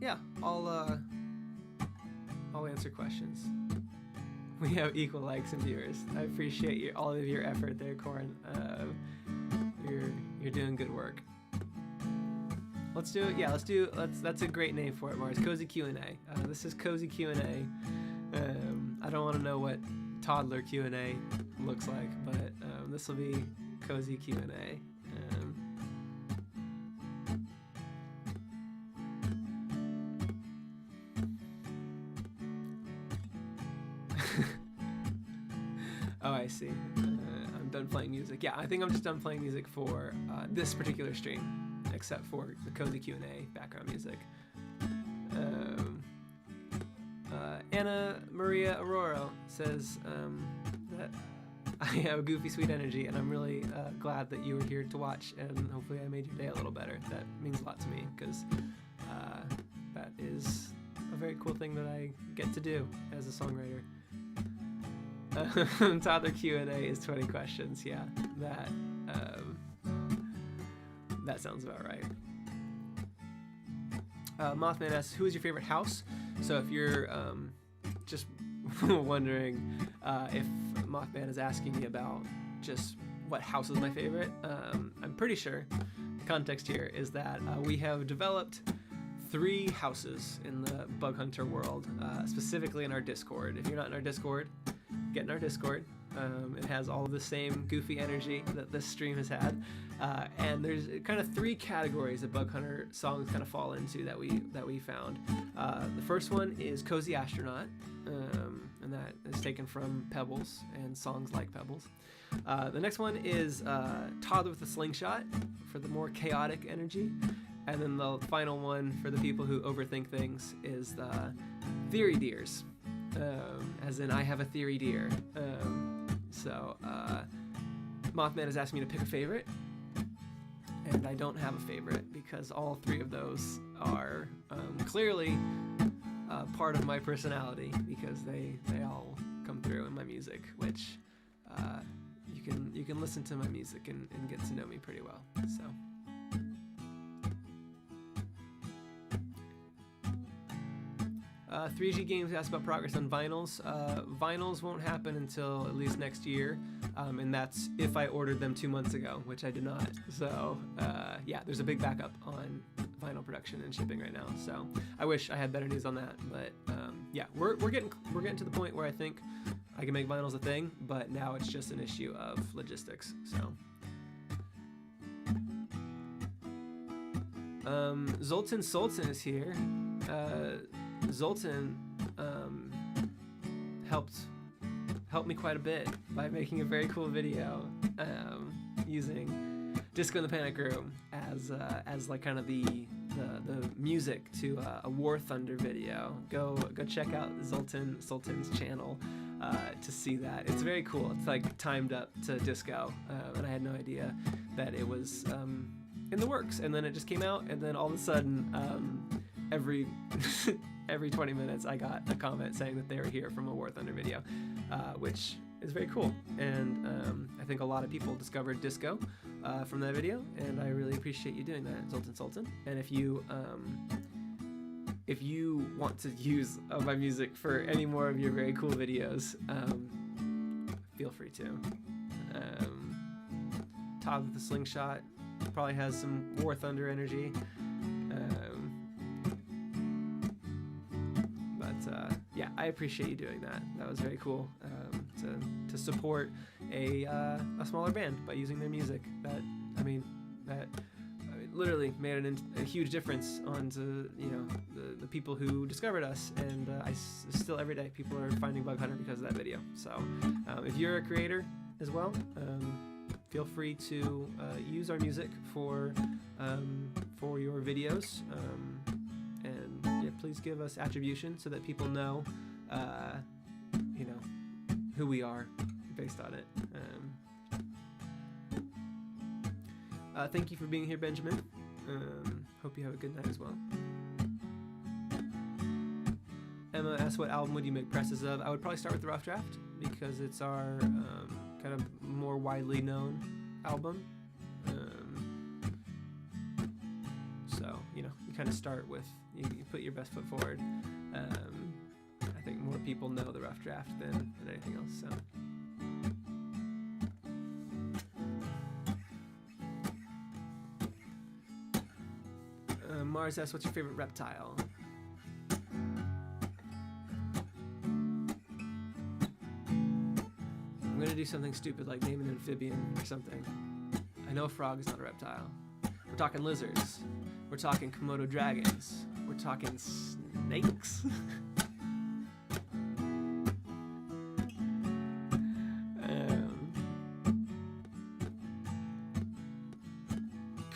Yeah, I'll answer questions. We have equal likes and viewers. I appreciate all of your effort there, Corin. You're doing good work. Let's do it. Yeah, that's a great name for it, Mars. Cozy Q&A. This is Cozy Q&A. I don't want to know what toddler Q&A looks like, but this will be Cozy Q&A. Oh, I see. I'm done playing music. Yeah, I think I'm just done playing music for this particular stream, except for the Cozy Q&A background music. Anna Maria Aurora says that I have goofy, sweet energy, and I'm really glad that you were here to watch, and hopefully I made your day a little better. That means a lot to me, because that is a very cool thing that I get to do as a songwriter. Toddler Q&A is 20 questions. Yeah, that sounds about right. Mothman asks, who is your favorite house? So if you're just wondering if Mothman is asking me about just what house is my favorite, I'm pretty sure the context here is that we have developed 3 houses in the Bug Hunter world, specifically in our Discord. If you're not in our Discord, get in our Discord. It has all of the same goofy energy that this stream has had, and there's kind of 3 categories that Bug Hunter songs kind of fall into that we found. The first one is Cozy Astronaut, and that is taken from Pebbles and songs like Pebbles. The next one is Toddler with a Slingshot for the more chaotic energy, and then the final one for the people who overthink things is the Theory Deers. As in, I have a theory, dear. So Mothman has asked me to pick a favorite, and I don't have a favorite because all 3 of those are clearly part of my personality, because they all come through in my music, which you can listen to my music and get to know me pretty well. So. 3G Games asked about progress on vinyls. Vinyls won't happen until at least next year, and that's if I ordered them 2 months ago, which I did not. So yeah, there's a big backup on vinyl production and shipping right now. So I wish I had better news on that, but yeah, we're getting to the point where I think I can make vinyls a thing, but now it's just an issue of logistics. So. Zoltan Sultan is here. Zoltan helped me quite a bit by making a very cool video using Disco in the Panic Room as like kind of the music to a War Thunder video. Go check out Sultan's channel to see that. It's very cool. It's like timed up to disco, and I had no idea that it was in the works. And then it just came out, and then all of a sudden, every 20 minutes I got a comment saying that they were here from a War Thunder video, which is very cool. And I think a lot of people discovered disco from that video, and I really appreciate you doing that, Sultan. And if you want to use my music for any more of your very cool videos, feel free to. Todd with the Slingshot probably has some War Thunder energy. But yeah, I appreciate you doing that. That was very cool, to support a smaller band by using their music. That literally made a huge difference onto the people who discovered us, and still every day people are finding Bug Hunter because of that video. So if you're a creator as well, feel free to use our music for your videos, and yeah, please give us attribution so that people know who we are based on it. Thank you for being here, Benjamin. Hope you have a good night as well. Emma asked, what album would you make presses of? I would probably start with the Rough Draft because it's our kind of more widely known album. So, you kind of start with, you put your best foot forward. I think more people know the Rough Draft than anything else, so. Mars asks, what's your favorite reptile? I'm gonna do something stupid like name an amphibian or something. I know a frog is not a reptile. We're talking lizards. We're talking Komodo dragons. We're talking snakes.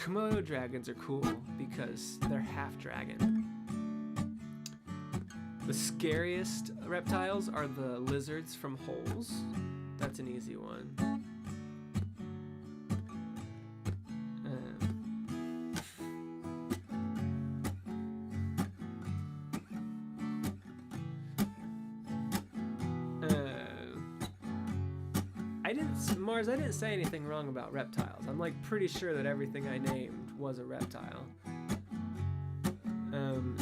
Komodo dragons are cool because they're half dragon. The scariest reptiles are the lizards from holes. That's an easy one. Mars, I didn't say anything wrong about reptiles. I'm like pretty sure that everything I named was a reptile.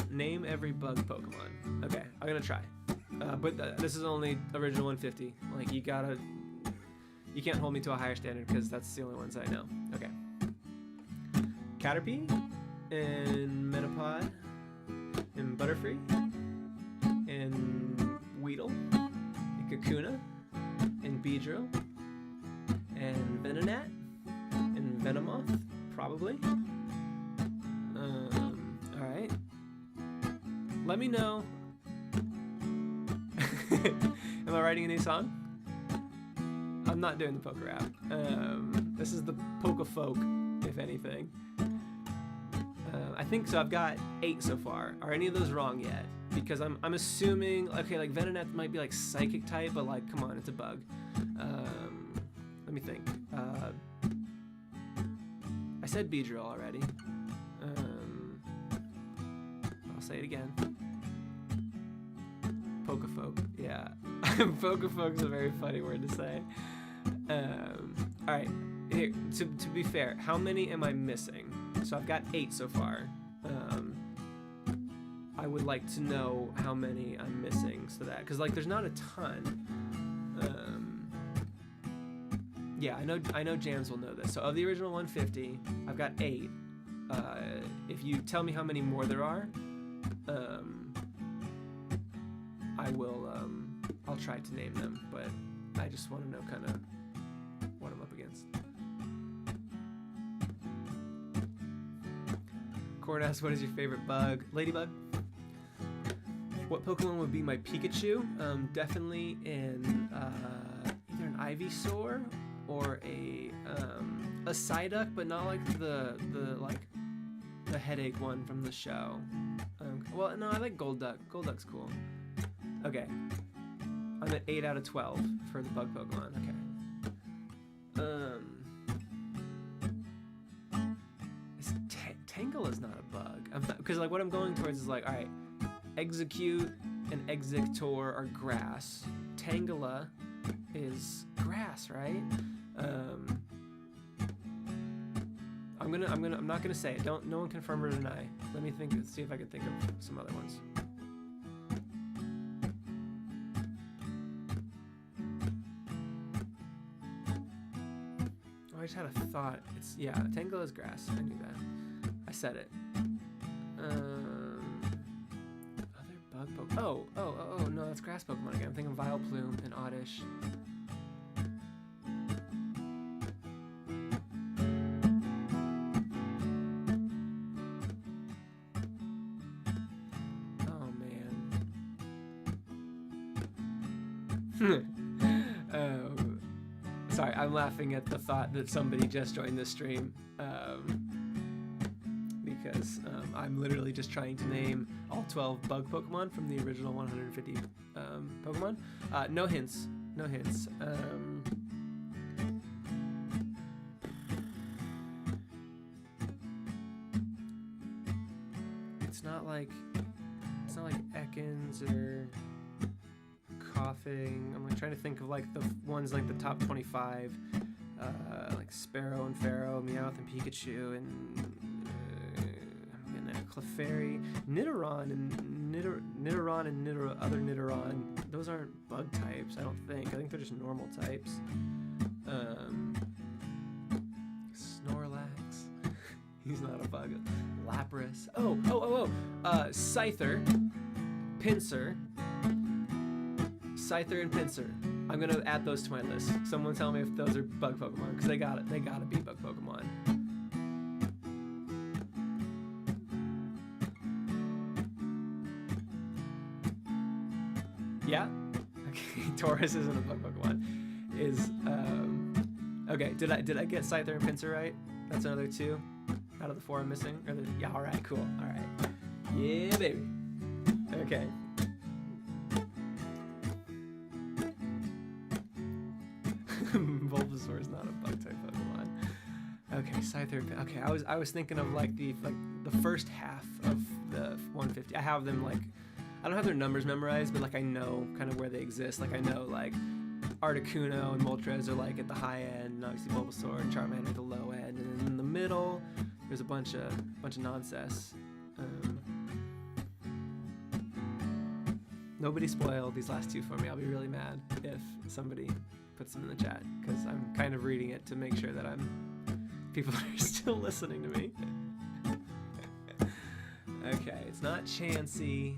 Name every bug Pokemon. Okay, I'm gonna try. But this is only original 150. Like you can't hold me to a higher standard because that's the only ones I know. Okay. Caterpie, and Metapod, and Butterfree, and Weedle, and Kakuna, and Beedrill, and Venonat, and Venomoth, probably. Alright. Let me know. Am I writing a new song? I'm not doing the poker rap. This is the Poke Folk, if anything. I think so. I've got 8 so far. Are any of those wrong yet? Because I'm assuming, okay, like Venonat might be like psychic type, but like, come on, it's a bug. Let me think. I said Beedrill already. I'll say it again. Pokefolk. Yeah. Pokefolk's a very funny word to say. Alright. Here, to be fair, how many am I missing? So I've got 8 so far. I would like to know how many I'm missing so that, because like there's not a ton. Yeah, I know Jams will know this. So of the original 150, I've got 8. If you tell me how many more there are, I will. I'll try to name them, but I just want to know kind of what I'm up against. Cord asks, what is your favorite bug? Ladybug. What Pokemon would be my Pikachu? Definitely in either an Ivysaur or a Psyduck, but not like the headache one from the show. Well, no, I like Golduck. Golduck's cool. Okay, I'm at 8 out of 12 for the bug Pokemon. Okay. Tangle is not a bug. Because like what I'm going towards is like, all right, Execute and Exegtor are grass. Tangela is grass, right? I'm not gonna say it. No one confirm or deny. Let me think. See if I can think of some other ones. Oh, I just had a thought. Yeah, Tangela is grass. I knew that. I said it. Other bug Pokemon. Oh, no, that's grass Pokemon again. I'm thinking Vileplume and Oddish. Oh, man. Sorry, I'm laughing at the thought that somebody just joined the stream. Because I'm literally just trying to name all 12 bug Pokemon from the original 150 Pokemon. No hints. No hints. It's not like Ekans or Coughing. I'm like trying to think of like the ones like the top 25, like Sparrow and Pharaoh, Meowth and Pikachu and Clefairy, Nidoran and other Nidoran. Those aren't bug types, I don't think. I think they're just normal types. Snorlax. He's not a bug. Lapras. Scyther, Pinsir. Scyther and Pinsir. I'm gonna add those to my list. Someone tell me if those are bug Pokemon, because they gotta be bug Pokemon. Yeah? Okay, Taurus isn't a bug Pokemon. Okay, did I get Scyther and Pinsir right? That's another 2 out of the 4 I'm missing? Yeah, alright, cool. Alright. Yeah, baby. Okay. Bulbasaur is not a bug type Pokemon. Okay, Scyther. Okay, I was thinking of like the first half of the 150. I have them like, I don't have their numbers memorized, but like I know kind of where they exist. Like I know like Articuno and Moltres are like at the high end, and obviously Bulbasaur and Charmander at the low end, and then in the middle there's a bunch of nonsense. Nobody spoil these last 2 for me. I'll be really mad if somebody puts them in the chat, because I'm kind of reading it to make sure that people are still listening to me. Okay, it's not Chansey.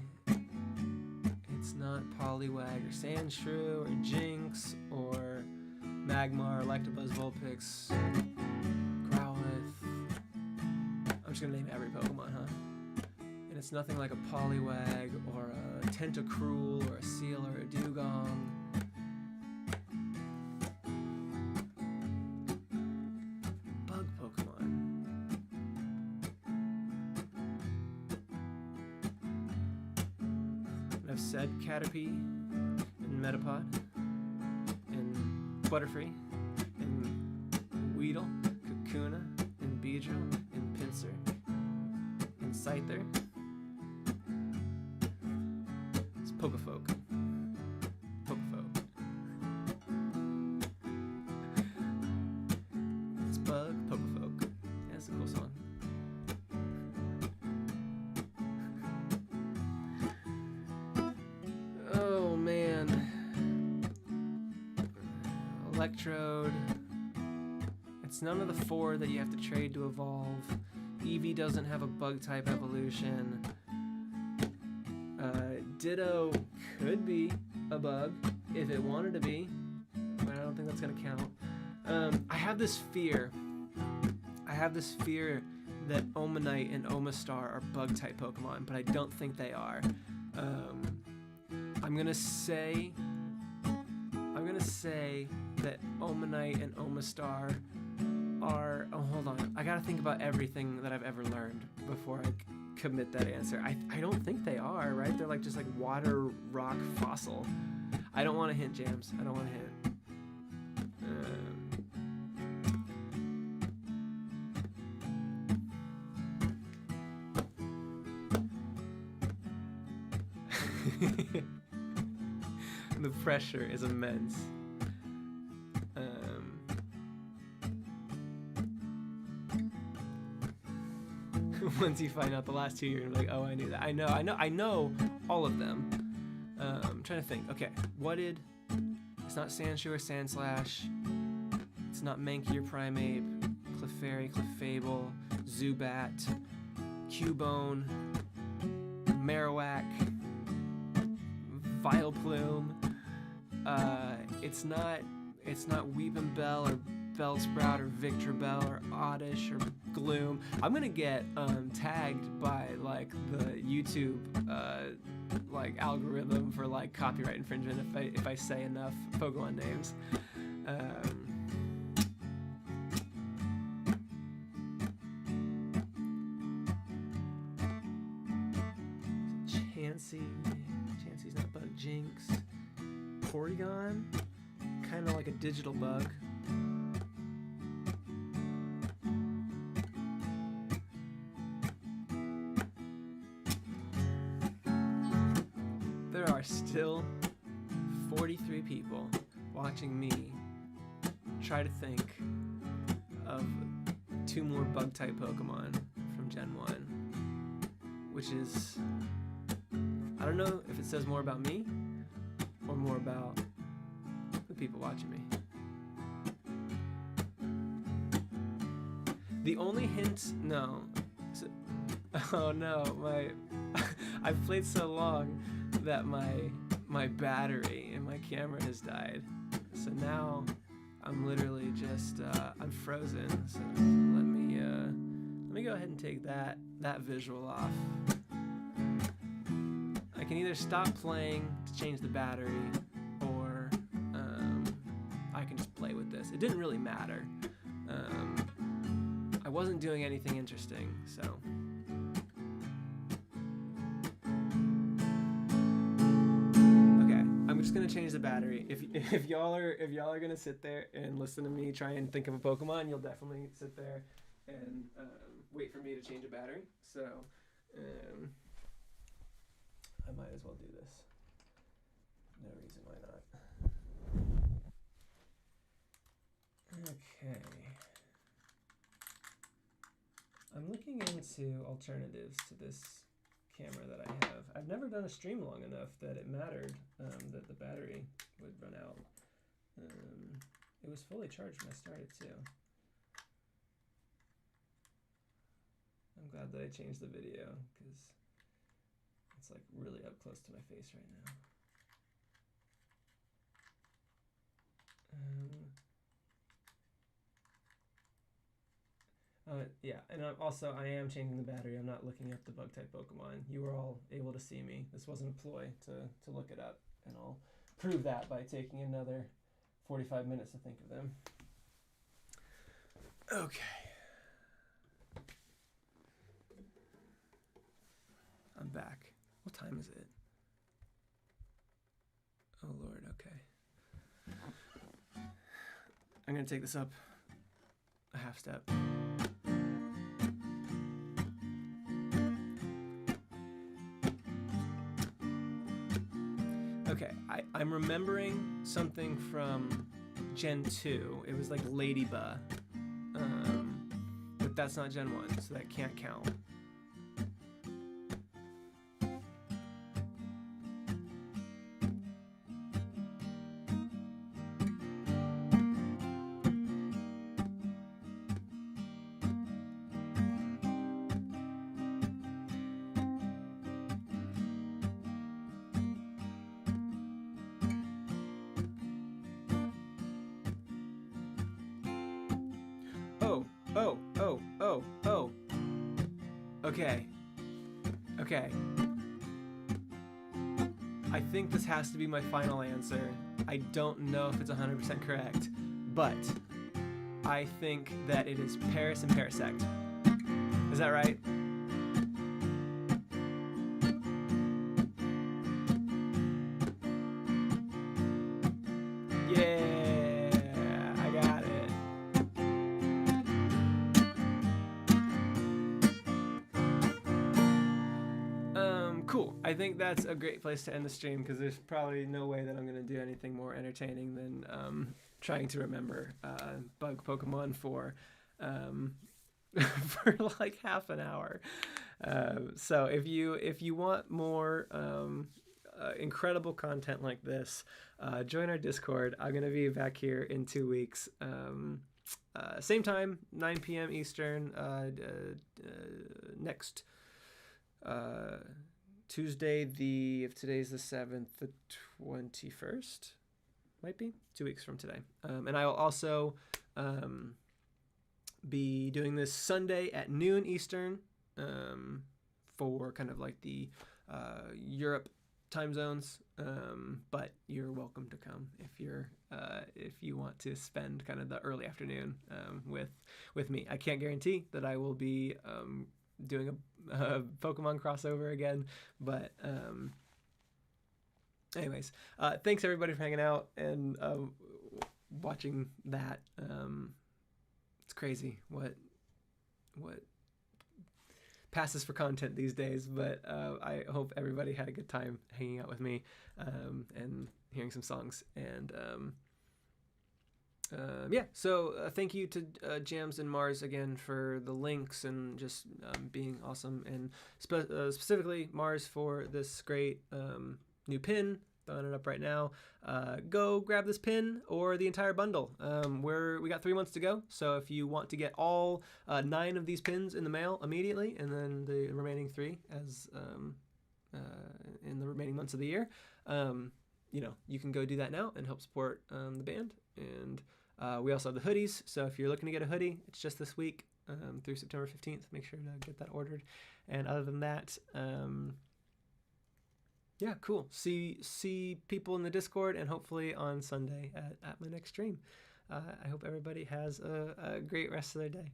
It's not Poliwag or Sandshrew or Jinx or Magmar, Electabuzz, Vulpix, Growlithe. I'm just gonna name every Pokemon, huh? And it's nothing like a Poliwag or a Tentacruel or a Seal or a Dugong. Bug Pokemon. And I've said Caterpie and Metapod and Butterfree and Weedle, Kakuna and Beedrill and Pinsir and Scyther. It's Pokefolk. It's Bug Pokefolk. Yeah, that's a cool song. Oh man. Electrode. It's none of the 4 that you have to trade to evolve. Eevee doesn't have a bug type evolution. Ditto could be a bug if it wanted to be, but I don't think that's gonna count. I have this fear that Omanite and Omastar are bug type Pokemon, but I don't think they are. I'm gonna say that Omanite and Omastar are. Oh, hold on. I gotta think about everything that I've ever learned before I commit that answer. I don't think they are, right? They're like just like water rock fossil. I don't want to hint, Jams. I don't want to hint. The pressure is immense. Once you find out the last 2, you're gonna be like, oh, I knew that. I know all of them. I'm trying to think. Okay, it's not Sandshrew or Sandslash. It's not Mankey or Primeape. Clefairy, Clefable, Zubat, Cubone, Marowak, Vileplume. It's not Weepin' Bell or Bellsprout or Victor Bell or Oddish or Gloom. I'm gonna get tagged by like the YouTube like algorithm for like copyright infringement if I say enough Pokemon names. Chansey's not Bug. Jinx. Porygon, kind of like a digital bug. There are still 43 people watching me try to think of 2 more bug-type Pokemon from Gen 1, which is, I don't know if it says more about me or more about the people watching me. The only hint, no. Oh no, I've played so long that my battery in my camera has died. So now I'm literally just I'm frozen. So let me go ahead and take that visual off. I can either stop playing to change the battery, or I can just play with this. It didn't really matter. I wasn't doing anything interesting, so. Okay, I'm just gonna change the battery. If y'all are gonna sit there and listen to me try and think of a Pokemon, you'll definitely sit there and wait for me to change a battery. So. I might as well do this. No reason why not. Okay. I'm looking into alternatives to this camera that I have. I've never done a stream long enough that it mattered that the battery would run out. It was fully charged when I started too. I'm glad that I changed the video because it's like really up close to my face right now. Yeah, and I am changing the battery. I'm not looking up the bug-type Pokemon. You were all able to see me. This wasn't a ploy to look it up, and I'll prove that by taking another 45 minutes to think of them. Okay. I'm back. What time is it? Oh Lord, okay. I'm gonna take this up a half step. Okay, I'm remembering something from Gen 2. It was like Ladybug. But that's not Gen 1, so that can't count. Oh. Okay. I think this has to be my final answer. I don't know if it's 100% correct, but I think that it is Paris and Parasect. Is that right? Cool. I think that's a great place to end the stream because there's probably no way that I'm going to do anything more entertaining than trying to remember bug Pokemon for like half an hour. So if you want more incredible content like this, join our Discord. I'm going to be back here in 2 weeks. Same time, 9 p.m. Eastern, next Tuesday, if today's the 7th, the 21st might be 2 weeks from today. And I will also be doing this Sunday at noon Eastern for kind of like the Europe time zones. But you're welcome to come if you want to spend kind of the early afternoon with me. I can't guarantee that I will be doing a Pokemon crossover again, but anyways, thanks everybody for hanging out and watching that. It's crazy what passes for content these days, but I hope everybody had a good time hanging out with me and hearing some songs. And so thank you to Jams and Mars again for the links and just being awesome, and specifically Mars for this great new pin. Throwing it up right now. Go grab this pin or the entire bundle. We got 3 months to go, so if you want to get all 9 of these pins in the mail immediately, and then the remaining 3 as in the remaining months of the year, you can go do that now and help support the band. And we also have the hoodies, so if you're looking to get a hoodie, it's just this week through September 15th. Make sure to get that ordered. And other than that, yeah, cool. See people in the Discord, and hopefully on Sunday at my next stream. I hope everybody has a great rest of their day.